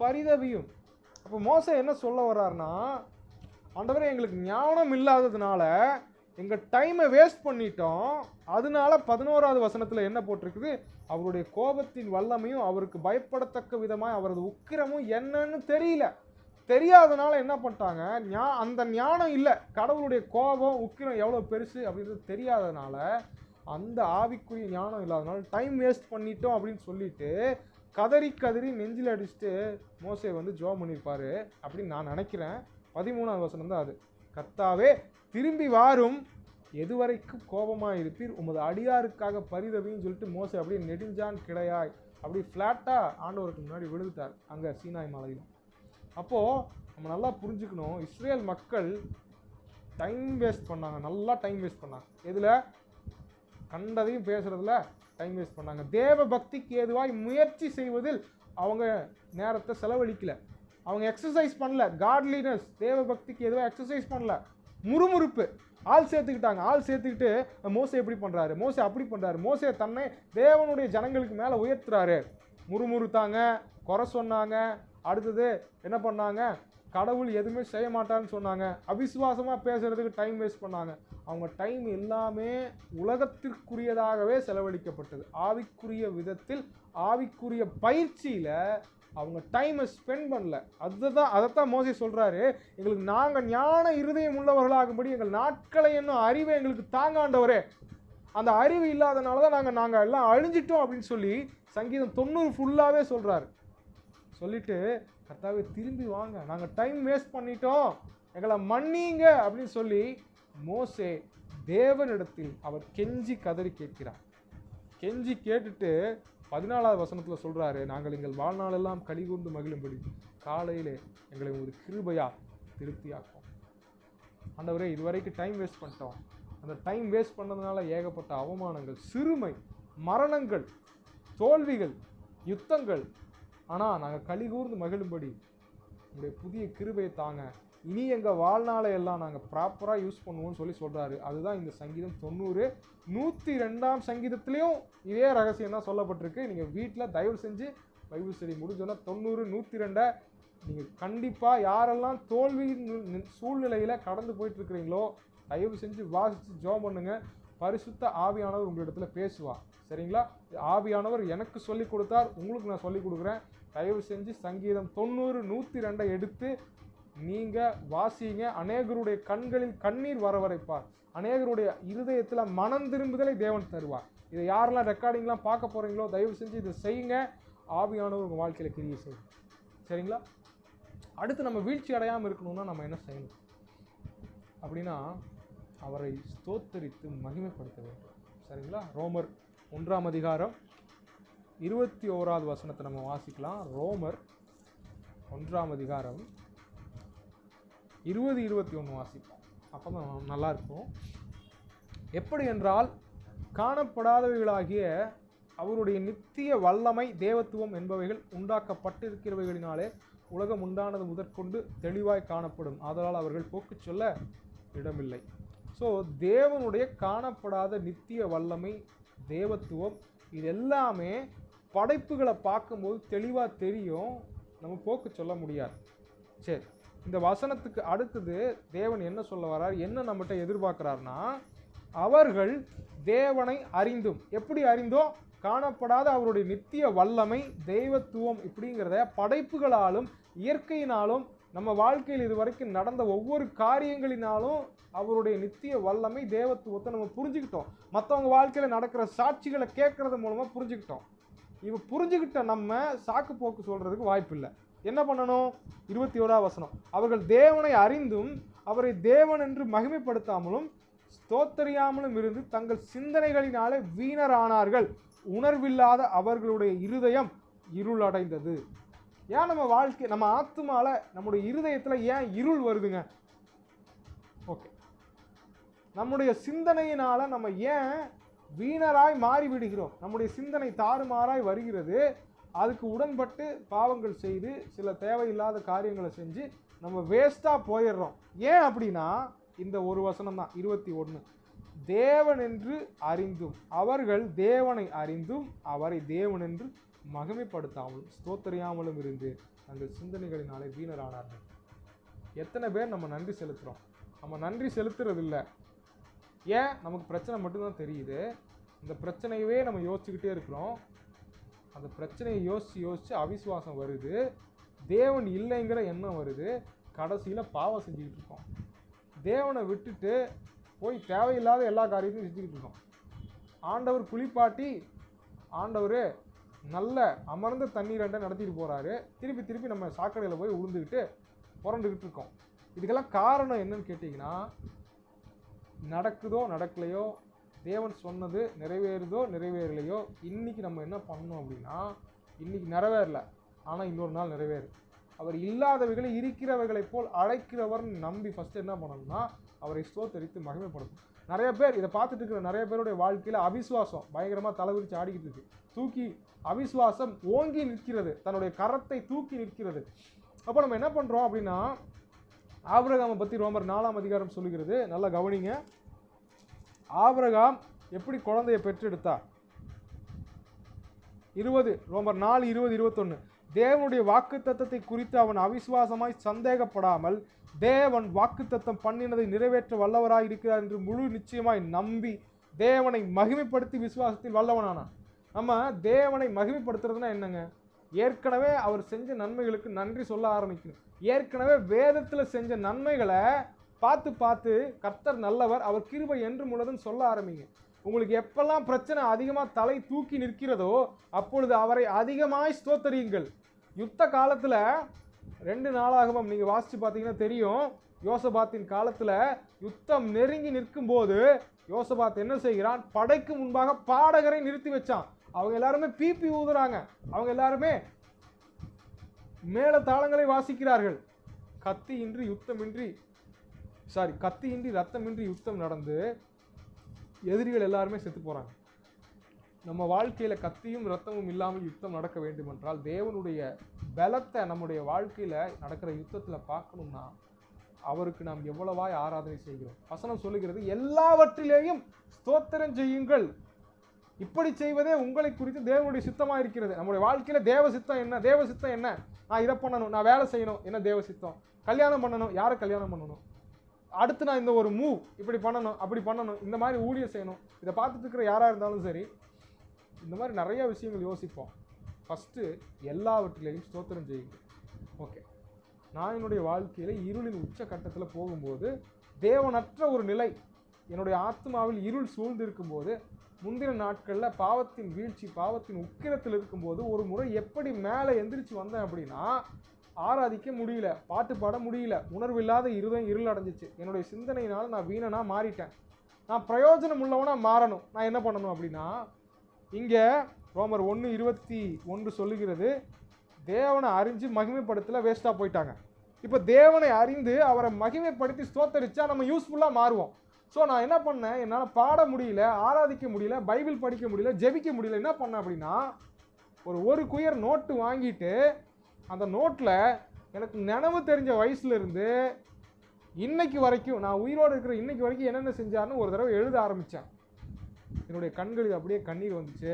பரிதவியும். அப்போ மோசே என்ன சொல்ல வர்றாருன்னா, ஆண்டவரே எங்களுக்கு ஞானம் இல்லாததுனால எங்கள் டைமை வேஸ்ட் பண்ணிட்டோம். அதனால 11வது வசனத்தில் என்ன போட்டிருக்குது, அவருடைய கோபத்தின் வல்லமையும் அவருக்கு பயப்படத்தக்க விதமாய் அவரது உக்கிரமும் என்னன்னு தெரியாதனால என்ன பண்ணிட்டாங்க, அந்த ஞானம் இல்லை, கடவுளுடைய கோபம் உக்கிரம் எவ்வளோ பெருசு அப்படின்றது தெரியாதனால, அந்த ஆவிக்குரிய ஞானம் இல்லாதனால டைம் வேஸ்ட் பண்ணிட்டோம் அப்படின்னு சொல்லிட்டு கதறி கதறி நெஞ்சில் அடிச்சுட்டு மோசே வந்து ஜெபம் பண்ணியிருப்பாரு அப்படின்னு நான் நினைக்கிறேன். 13வது வசனம் தான் அது. கர்த்தாவே திரும்பி வாரும், எதுவரைக்கும் கோபமாக இருப்பீர், உமது அடியாருக்காக பரிதவின்னு சொல்லிட்டு மோசே அப்படியே நெடுஞ்சான் கிடையாய் அப்படி ஃப்ளாட்டாக ஆண்டவருக்கு முன்னாடி விழுந்துட்டார் அங்கே சீனாய் மலையில். அப்போது நம்ம நல்லா புரிஞ்சுக்கணும், இஸ்ரேல் மக்கள் டைம் வேஸ்ட் பண்ணாங்க, நல்லா டைம் வேஸ்ட் பண்ணாங்க. எதில்? கண்டதையும் பேசுகிறதுல டைம் வேஸ்ட் பண்ணாங்க. தேவ பக்திக்கு ஏதுவாய் முயற்சி செய்வதில் அவங்க நேரத்தை செலவழிக்கல. அவங்க எக்ஸசைஸ் பண்ணல. காட்லினஸ், தேவ பக்திக்கு எதுவாக எக்ஸசைஸ் பண்ணல. முறுமுறுப்பு, ஆள் சேர்த்துக்கிட்டாங்க. ஆள் சேர்த்துக்கிட்டு மோசே எப்படி பண்ணுறாரு, மோசே அப்படி பண்ணுறாரு, மோசே தன்னை தேவனுடைய ஜனங்களுக்கு மேலே உயர்த்துறாரு. முறுமுறுத்தாங்க, குறை சொன்னாங்க. அடுத்தது என்ன பண்ணாங்க, கடவுள் எதுவுமே செய்ய மாட்டான்னு சொன்னாங்க. அவிசுவாசமாக பேசுறதுக்கு டைம் வேஸ்ட் பண்ணாங்க. அவங்க டைம் எல்லாமே உலகத்திற்குரியதாகவே செலவழிக்கப்பட்டது. ஆவிக்குரிய விதத்தில், ஆவிக்குரிய பயிற்சியில் அவங்க டைமை ஸ்பெண்ட் பண்ணல. அதைத்தான் மோசே சொல்கிறாரு, எங்களுக்கு நாங்கள் ஞான இருதயம் உள்ளவர்களாகும்படி எங்கள் நாட்களை என்னும் அறிவை எங்களுக்கு தாங்காண்டவரே. அந்த அறிவு இல்லாதனால தான் நாங்கள் எல்லாம் அழிஞ்சிட்டோம் அப்படின்னு சொல்லி சங்கீதம் 90 ஃபுல்லாகவே சொல்கிறாரு. சொல்லிட்டு கர்த்தாவே திரும்பி வாங்க, நாங்கள் டைம் வேஸ்ட் பண்ணிட்டோம், எங்களை மன்னிங்க அப்படின்னு சொல்லி மோசே தேவனிடத்தில் அவர் கெஞ்சி கதறி கேட்கிறார். கெஞ்சி கேட்டுட்டு 14வது வசனத்தில் சொல்கிறாரு, நாங்கள் எங்கள் வாழ்நாளெல்லாம் கலிகூர்ந்து மகிழும்படி காலையிலே எங்களை ஒரு கிருபையா திருப்தியாக்கும். ஆண்டவரே இதுவரைக்கும் டைம் வேஸ்ட் பண்ணிட்டோம், அந்த டைம் வேஸ்ட் பண்ணதுனால ஏகப்பட்ட அவமானங்கள், சிறுமை, மரணங்கள், தோல்விகள், யுத்தங்கள். ஆனால் நாங்கள் கலிகூர்ந்து மகிழும்படி உங்களுடைய புதிய கிருபையை தாங்க, இனி எங்கள் வாழ்நாளை எல்லாம் நாங்கள் ப்ராப்பராக யூஸ் பண்ணுவோம்னு சொல்லி சொல்கிறாரு. அதுதான் இந்த சங்கீதம் 90. 102ஆம் சங்கீதத்துலேயும் இதே ரகசியம் தான் சொல்லப்பட்டிருக்கு. நீங்கள் வீட்டில் தயவு செஞ்சு பைபிள் ஸ்டடி முடிஞ்சோன்னா 90, 102 நீங்கள் கண்டிப்பாக யாரெல்லாம் தோல்வி சூழ்நிலையில் கடந்து போயிட்டுருக்கிறீங்களோ தயவு செஞ்சு வாசித்து ஜெபம் பண்ணுங்க. பரிசுத்த ஆவியானவர் உங்களிடத்தில் பேசுவார். சரிங்களா? ஆவியானவர் எனக்கு சொல்லி கொடுத்தார், உங்களுக்கு நான் சொல்லி கொடுக்குறேன். தயவு செஞ்சு சங்கீதம் 90, 102 எடுத்து நீங்கள் வாசிங்க. அநேகருடைய கண்களில் கண்ணீர் வர வரைப்பார். அநேகருடைய இருதயத்தில் மனம் திரும்புதலை தேவன் தருவார். இதை யாரெல்லாம் ரெக்கார்டிங்லாம் பார்க்க போகிறீங்களோ தயவு செஞ்சு இதை செய்யுங்க. ஆவியானவர் உங்கள் வாழ்க்கையில் கிரியை செய்யும். சரிங்களா? அடுத்து நம்ம வீழ்ச்சி அடையாமல் இருக்கணும்னா நம்ம என்ன செய்யணும் அப்படின்னா, அவரை ஸ்தோத்தரித்து மகிமைப்படுத்த வேண்டும். சரிங்களா? ரோமர் 1ஆம் அதிகாரம் 21வது வசனத்தை நம்ம வாசிக்கலாம். ரோமர் 1ஆம் அதிகாரம் 20, 21 வாசிப்போம். அப்போ தான் நல்லா இருக்கும். எப்படி என்றால், காணப்படாதவைகளாகிய அவருடைய நித்திய வல்லமை, தேவத்துவம் என்பவைகள் உண்டாக்கப்பட்டிருக்கிறவைகளினாலே உலகம் உண்டானது முதற்கொண்டு தெளிவாய் காணப்படும். ஆதலால் அவர்கள் போக்கு சொல்ல இடமில்லை. ஸோ தேவனுடைய காணப்படாத நித்திய வல்லமை, தேவத்துவம், இது எல்லாமே படைப்புகளை பார்க்கும்போது தெளிவாக தெரியும். நம்ம போக்கு சொல்ல முடியாது. சரி, இந்த வசனத்துக்கு அடுத்தது தேவன் என்ன சொல்ல வர்றார், என்ன நம்மகிட்ட எதிர்பார்க்குறாருன்னா, அவர்கள் தேவனை அறிந்தும், எப்படி அறிந்தோம், காணப்படாத அவருடைய நித்திய வல்லமை, தெய்வத்துவம் இப்படிங்கிறத படைப்புகளாலும் இயற்கையினாலும் நம்ம வாழ்க்கையில் இதுவரைக்கும் நடந்த ஒவ்வொரு காரியங்களினாலும் அவருடைய நித்திய வல்லமை, தேவத்துவத்தை நம்ம புரிஞ்சுக்கிட்டோம். மற்றவங்க வாழ்க்கையில் நடக்கிற சாட்சிகளை கேட்கறது மூலமாக புரிஞ்சுக்கிட்டோம். இவ புரிஞ்சுக்கிட்ட நம்ம சாக்கு போக்கு சொல்றதுக்கு வாய்ப்பு இல்லை. என்ன பண்ணணும்? 21ஆம் வசனம், அவர்கள் தேவனை அறிந்தும் அவரை தேவன் என்று மகிமைப்படுத்தாமலும் ஸ்தோத்தரியாமலும் இருந்து தங்கள் சிந்தனைகளினாலே வீணரானார்கள். உணர்வில்லாத அவர்களுடைய இருதயம் இருளடைந்தது. ஏன் நம்ம வாழ்க்கை, நம்ம ஆத்துமால, நம்முடைய இருதயத்தில் ஏன் இருள் வருதுங்க? ஓகே, நம்முடைய சிந்தனையினால நம்ம ஏன் வீணராய் மாறிவிடுகிறோம்? நம்முடைய சிந்தனை தாறுமாறாய் வருகிறது. அதுக்கு உடன்பட்டு பாவங்கள் செய்து சில தேவையில்லாத காரியங்களை செஞ்சு நம்ம வேஸ்ட்டாக போயிடுறோம். ஏன் அப்படின்னா, இந்த ஒரு வசனம் தான் 21. தேவன் என்று அறிந்தும், அவர்கள் தேவனை அறிந்தும் அவரை தேவன் என்று மகிமைப்படுத்தாமலும் ஸ்தோத்தரியாமலும் இருந்து தங்கள் சிந்தனைகளினாலே வீணரானார்கள். எத்தனை பேர் நம்ம நன்றி செலுத்துகிறோம்? நம்ம நன்றி செலுத்துறதில்லை. ஏன்? நமக்கு பிரச்சனை மட்டும்தான் தெரியுது. இந்த பிரச்சனையவே நம்ம யோசிச்சுக்கிட்டே இருக்கிறோம். அந்த பிரச்சனையை யோசித்து அவிசுவாசம் வருது, தேவன் இல்லைங்கிற எண்ணம் வருது, கடைசியில் பாவம் செஞ்சுக்கிட்டு இருக்கோம். தேவனை விட்டுட்டு போய் தேவையில்லாத எல்லா காரியத்தையும் செஞ்சுக்கிட்டு இருக்கோம். ஆண்டவர் குளிப்பாட்டி, ஆண்டவர் நல்ல அமர்ந்த தண்ணீரண்டை நடத்திட்டு போகிறாரு. திருப்பி திருப்பி நம்ம சாக்கடையில் போய் உளுந்துக்கிட்டு புரண்டுக்கிட்டு இருக்கோம். இதுக்கெல்லாம் காரணம் என்னன்னு கேட்டிங்கன்னா, நடக்குதோ நடக்கலையோ, தேவன் சொன்னது நிறைவேறுதோ நிறைவேறலையோ, இன்றைக்கி நம்ம என்ன பண்ணணும் அப்படின்னா, இன்றைக்கி நிறைவேறல, ஆனால் இன்னொரு நாள் நிறைவேறு. அவர் இல்லாதவைகளை இருக்கிறவைகளைப் போல் அழைக்கிறவர்னு நம்பி ஃபஸ்ட்டு என்ன பண்ணணும்னா அவரை ஸ்தோத்தரித்து மகிமைப்படுத்தும். நிறைய பேர் இதை பார்த்துட்டு இருக்கிற நிறைய பேருடைய வாழ்க்கையில் அவிசுவாசம் பயங்கரமாக தலைவிரிச்சு ஆடிக்கிட்டு இருக்கு. தூக்கி அவிசுவாசம் ஓங்கி நிற்கிறது, தன்னுடைய கரத்தை தூக்கி நிற்கிறது. அப்போ நம்ம என்ன பண்ணுறோம் அப்படின்னா, ஆபிரகாமை பற்றி ரோமர் 4ஆம் அதிகாரம் சொல்லுகிறது. நல்லா கவனிங்க. ஆபிரகாம் எப்படி குழந்தையை பெற்றெடுத்தா? ரோமர் 4:20-21. தேவனுடைய வாக்குத்தத்தத்தை குறித்து அவன் அவிசுவாசமாய் சந்தேகப்படாமல் தேவன் வாக்குத்தத்தம் பண்ணினதை நிறைவேற்ற வல்லவராய் இருக்கிறார் என்று முழு நிச்சயமாய் நம்பி தேவனை மகிமைப்படுத்தி விசுவாசத்தில் வல்லவனானான். நம்ம தேவனை மகிமைப்படுத்துறதுன்னா என்னங்க? ஏற்கனவே அவர் செஞ்ச நன்மைகளுக்கு நன்றி சொல்ல ஆரம்பிக்கணும். ஏற்கனவே வேதத்தில் செஞ்ச நன்மைகளை பார்த்து பார்த்து கர்த்தர் நல்லவர், அவர் கிருபை என்று முழுதும் சொல்ல ஆரம்பிங்க. உங்களுக்கு எப்பெல்லாம் பிரச்சனை அதிகமாக தலை தூக்கி நிற்கிறதோ அப்பொழுது அவரை அதிகமாய் ஸ்தோத்தரியுங்கள். யுத்த காலத்தில் 2 நாளாகவும் நீங்கள் வாசித்து பார்த்தீங்கன்னா தெரியும். யோசபாத்தின் காலத்தில் யுத்தம் நெருங்கி நிற்கும் போது யோசபாத் என்ன செய்கிறான்? படைக்கு முன்பாக பாடகரை நிறுத்தி வச்சான். அவங்க எல்லாருமே பீப்பி ஊதுறாங்க, அவங்க எல்லாருமே மேல தாளங்களை வாசிக்கிறார்கள். கத்தியின்றி ரத்தமின்றி யுத்தம் நடந்து எதிரிகள் எல்லாருமே செத்து போகிறாங்க. நம்ம வாழ்க்கையில் கத்தியும் ரத்தமும் இல்லாமல் யுத்தம் நடக்க வேண்டும் என்றால் தேவனுடைய பலத்தை நம்முடைய வாழ்க்கையில் நடக்கிற யுத்தத்தில் பார்க்கணும்னா அவருக்கு நாம் எவ்வளவாய் ஆராதனை செய்கிறோம். வசனம் சொல்லுகிறது, எல்லாவற்றிலேயும் ஸ்தோத்திரம் செய்யுங்கள், இப்படி செய்வதே உங்களை குறித்து தேவனுடைய சித்தமாக இருக்கிறது. நம்முடைய வாழ்க்கையில் தேவ சித்தம் என்ன? தேவ சித்தம் என்ன? நான் இதை பண்ணணும், நான் வேலை செய்யணும், என்ன தேவ சித்தம்? கல்யாணம் பண்ணணும், யாரை கல்யாணம் பண்ணணும்? அடுத்து நான் இந்த ஒரு மூவ் இப்படி பண்ணணும், அப்படி பண்ணணும், இந்த மாதிரி ஊழியம் செய்யணும். இதை பார்த்துட்டு இருக்கிற யாராக இருந்தாலும் சரி, இந்த மாதிரி நிறைய விஷயங்கள் யோசிப்போம். ஃபஸ்ட்டு எல்லாவற்றிலையும் ஸ்தோத்திரம் செய்யுங்க. ஓகே, நான் என்னுடைய வாழ்க்கையில் இருளின் உச்ச கட்டத்தில் போகும்போது, தேவனற்ற ஒரு நிலை என்னுடைய ஆத்மாவில் இருள் சூழ்ந்து இருக்கும்போது, முந்தின நாட்களில் பாவத்தின் வீழ்ச்சி, பாவத்தின் உக்கிரத்தில் இருக்கும்போது ஒரு முறை எப்படி மேலே எந்திரிச்சு வந்தேன் அப்படின்னா, ஆராதிக்க முடியல, பாட்டு பாட முடியல, உணர்வு இல்லாத இருதயம் இருள் அடைஞ்சிச்சு. என்னுடைய சிந்தனையினால் நான் வீணனா மாறிட்டேன். நான் பிரயோஜனம் உள்ளவனாக மாறணும். நான் என்ன பண்ணணும் அப்படின்னா, இங்கே ரோமர் 1:21 சொல்லுகிறது, தேவனை அறிஞ்சு மகிமைப்படுத்தல வேஸ்ட்டாக போயிட்டாங்க. இப்போ தேவனை அறிந்து அவரை மகிமைப்படுத்தி ஸ்தோத்தரிச்சா நம்ம யூஸ்ஃபுல்லாக மாறுவோம். ஸோ நான் என்ன பண்ணேன், என்னால் பாட முடியல, ஆராதிக்க முடியல, பைபிள் படிக்க முடியல, ஜெபிக்க முடியல. என்ன பண்ணேன் அப்படின்னா, ஒரு குயர் நோட்டு வாங்கிட்டு அந்த நோட்டில் எனக்கு நினைவு தெரிஞ்ச வயசுலேருந்து இன்னைக்கு வரைக்கும், நான் உயிரோடு இருக்கிற இன்னைக்கு வரைக்கும் என்னென்ன செஞ்சார்னு ஒரு தடவை எழுத ஆரம்பித்தேன். என்னுடைய கண்களில் அப்படியே கண்ணீர் வந்துச்சு.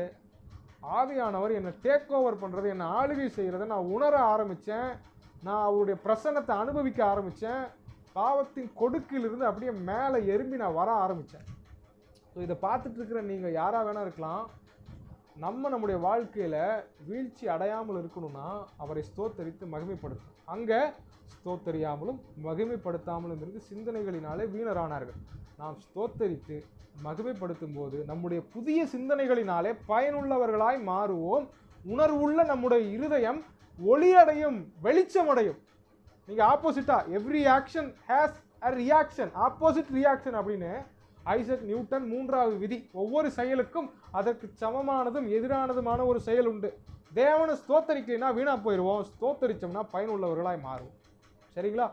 ஆவியானவர் என்னை டேக் ஓவர் பண்ணுறது, என்னை ஆளுகை செய்கிறத நான் உணர ஆரம்பித்தேன். நான் அவருடைய பிரசன்னத்தை அனுபவிக்க ஆரம்பித்தேன். பாவத்தின் கொடுக்கிலிருந்து அப்படியே மேலே எறும்பி நான் வர ஆரம்பித்தேன். ஸோ இதை பார்த்துட்டு இருக்கிற நீங்கள் யாராக வேணா இருக்கலாம். நம்முடைய வாழ்க்கையில் வீழ்ச்சி அடையாமல் இருக்கணும்னா அவரை ஸ்தோத்தரித்து மகிமைப்படுத்தும். அங்கே ஸ்தோத்தரியாமலும் மகிமைப்படுத்தாமலும் இருந்து சிந்தனைகளினாலே வீணரானார்கள். நாம் ஸ்தோத்தரித்து மகிமைப்படுத்தும் போது நம்முடைய புதிய சிந்தனைகளினாலே பயனுள்ளவர்களாய் மாறுவோம். உணர்வுள்ள நம்முடைய இருதயம் ஒளியடையும், வெளிச்சமடையும். நீங்கள் ஆப்போசிட்டாக every action has a reaction, opposite reaction அப்படின்னு ஐசக் நியூட்டன் 3வது விதி. ஒவ்வொரு செயலுக்கும் அதற்கு சமமானதும் எதிரானதுமான ஒரு செயல் உண்டு. தேவனை ஸ்தோத்தரிக்கலைன்னா வீணாக போயிடுவோம், ஸ்தோத்தரித்தோம்னா பயனுள்ளவர்களாய் மாறுவோம். சரிங்களா?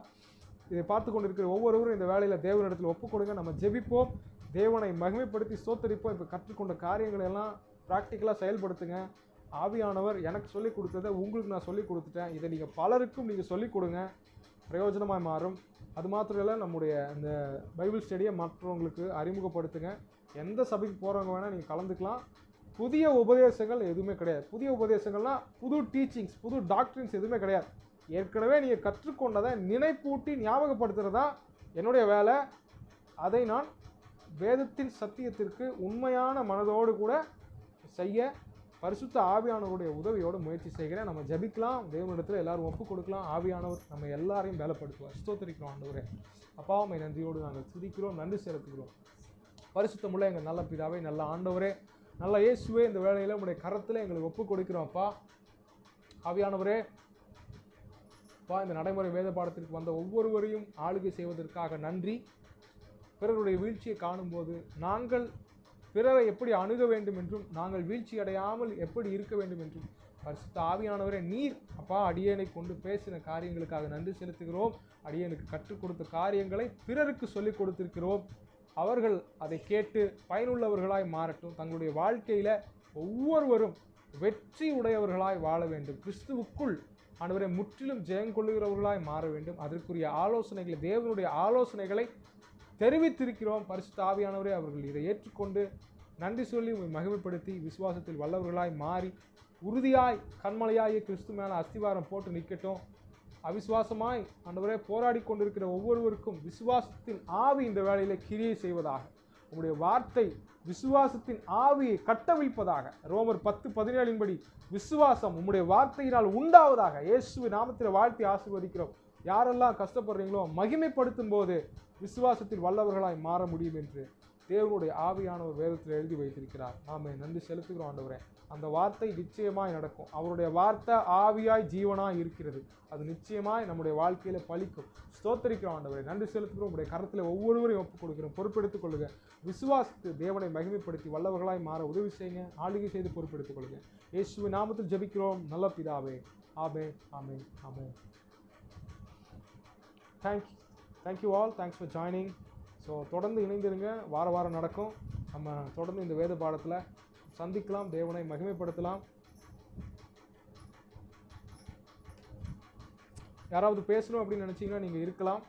இதை பார்த்து கொண்டு இருக்கிற ஒவ்வொருவரும் இந்த வேலையில் தேவனிடத்தில் ஒப்புக் கொடுங்க. நம்ம ஜெபிப்போம், தேவனை மகிமைப்படுத்தி ஸ்தோத்தரிப்போம். இப்போ கற்றுக்கொண்ட காரியங்களை எல்லாம் ப்ராக்டிக்கலாக செயல்படுத்துங்க. ஆவியானவர் எனக்கு சொல்லிக் கொடுத்ததை உங்களுக்கு நான் சொல்லிக் கொடுத்துட்டேன். இதை நீங்கள் பலருக்கும் நீங்கள் சொல்லிக் கொடுங்க, பிரயோஜனமாக மாறும். அது மாத்திரம் இல்லை, நம்முடைய இந்த பைபிள் ஸ்டடியை மற்றவங்களுக்கு அறிமுகப்படுத்துங்க. எந்த சபைக்கு போகிறவங்க வேணால் நீங்கள் கலந்துக்கலாம். புதிய உபதேசங்கள் எதுவுமே கிடையாது. புதிய உபதேசங்கள்னால் புது டீச்சிங்ஸ், புது டாக்டரின்ஸ் எதுவுமே கிடையாது. ஏற்கனவே நீங்கள் கற்றுக்கொண்டதை நினைப்பூட்டி ஞாபகப்படுத்துகிறது தான் என்னுடைய வேலை. அதை நான் வேதத்தின் சத்தியத்திற்கு உண்மையான மனதோடு கூட செய்ய பரிசுத்த ஆவியானவருடைய உதவியோடு முயற்சி செய்கிறேன். நம்ம ஜபிக்கலாம், தேவனிடத்தில் எல்லாரும் ஒப்பு கொடுக்கலாம். ஆவியானவர் நம்ம எல்லாரையும் வேலைப்படுத்துவார். ஸ்தோத்திரிக்கிறோம் ஆண்டவரே. அப்பாவை நன்றியோடு நாங்கள் துதிக்கிறோம், நன்றி செலுத்துகிறோம். பரிசுத்தமுள்ள எங்கள் நல்ல பிதாவே, நல்ல ஆண்டவரே, நல்ல இயேசுவே, இந்த வேளையில் உங்களுடைய கரத்தில் எங்களுக்கு ஒப்பு கொடுக்கிறோம்ப்பா. ஆவியானவரே, இந்த நடைமுறை வேத பாடத்திற்கு வந்த ஒவ்வொருவரையும் ஆளுகை செய்வதற்காக நன்றி. பிறருடைய வீழ்ச்சியை காணும்போது நாங்கள் பிறரை எப்படி அணுக வேண்டும் என்றும் நாங்கள் வீழ்ச்சி அடையாமல் எப்படி இருக்க வேண்டும் என்றும் பரிசுத்த ஆவியானவரே, நீர் அப்பா அடியேனை கொண்டு பேசின காரியங்களுக்காக நன்றி செலுத்துகிறோம். அடியேனுக்கு கற்றுக் கொடுத்த காரியங்களை பிறருக்கு சொல்லிக் கொடுத்திருக்கிறோம். அவர்கள் அதை கேட்டு பயனுள்ளவர்களாய் மாறட்டும். தங்களுடைய வாழ்க்கையில் ஒவ்வொருவரும் வெற்றி உடையவர்களாய் வாழ வேண்டும். கிறிஸ்துவுக்குள் ஆண்டவரை முற்றிலும் ஜெயங்கொள்ளுகிறவர்களாய் மாற வேண்டும். அதற்குரிய ஆலோசனைகளை, தேவனுடைய ஆலோசனைகளை தெரிவித்திருக்கிறோம். பரிசுத்த ஆவியானவரே, அவர்கள் இதை ஏற்றுக்கொண்டு நன்றி சொல்லி மகிமைப்படுத்தி விசுவாசத்தில் வல்லவர்களாய் மாறி உறுதியாய் கண்மலையாகிய கிறிஸ்து மேலே அஸ்திவாரம் போட்டு நிற்கட்டும். அவிசுவாசமாய் ஆண்டவரே போராடி கொண்டிருக்கிற ஒவ்வொருவருக்கும் விசுவாசத்தின் ஆவி இந்த வேளையிலே கிரியை செய்வதாக. உங்களுடைய வார்த்தை விசுவாசத்தின் ஆவியை கட்டவிழ்ப்பதாக. ரோமர் 10:17 விசுவாசம் உம்முடைய வார்த்தையினால் உண்டாவதாக. இயேசுவின் நாமத்தில் வாழ்த்தி ஆசீர்வதிக்கிறோம். யாரெல்லாம் கஷ்டப்படுறீங்களோ மகிமைப்படுத்தும் போது விசுவாசத்தில் வல்லவர்களாய் மாற முடியும் என்று தேவனுடைய ஆவியானவர் வேதத்தில் எழுதி வைத்திருக்கிறார். நாம நன்றி செலுத்துகிறோம் ஆண்டவரே. அந்த வார்த்தை நிச்சயமாய் நடக்கும். அவருடைய வார்த்தை ஆவியாய் ஜீவனாய் இருக்கிறது. அது நிச்சயமாய் நம்முடைய வாழ்க்கையில பலிக்கும். ஸ்தோத்தரிக்கிறோம் ஆண்டவரே. நன்றி செலுத்துகிறோம். உடைய கரத்தில் ஒவ்வொருவரையும் ஒப்புக் கொடுக்கிறோம். பொறுப்பெடுத்துக் கொள்ளுங்க. விசுவாசித்து தேவனை மகிமைப்படுத்தி வல்லவர்களாய் மாற உதவி செய்யுங்க. ஆளுகை செய்து பொறுப்பெடுத்துக் கொள்ளுங்க. இயேசுவின் நாமத்தில் ஜெபிக்கிறோம் நல்ல பிதாவே. ஆமென், ஆமென், ஆமென். Thank you all. Thanks for joining. So தொடர்ந்து இணைந்திருங்க. வாரம் நடக்கும். நம்ம தொடர்ந்து இந்த வேத பாடத்தில் சந்திக்கலாம். தேவனை மகிமைப்படுத்தலாம். யாராவது பேசணும் அப்படின்னு நினச்சிங்கன்னா நீங்கள் இருக்கலாம்.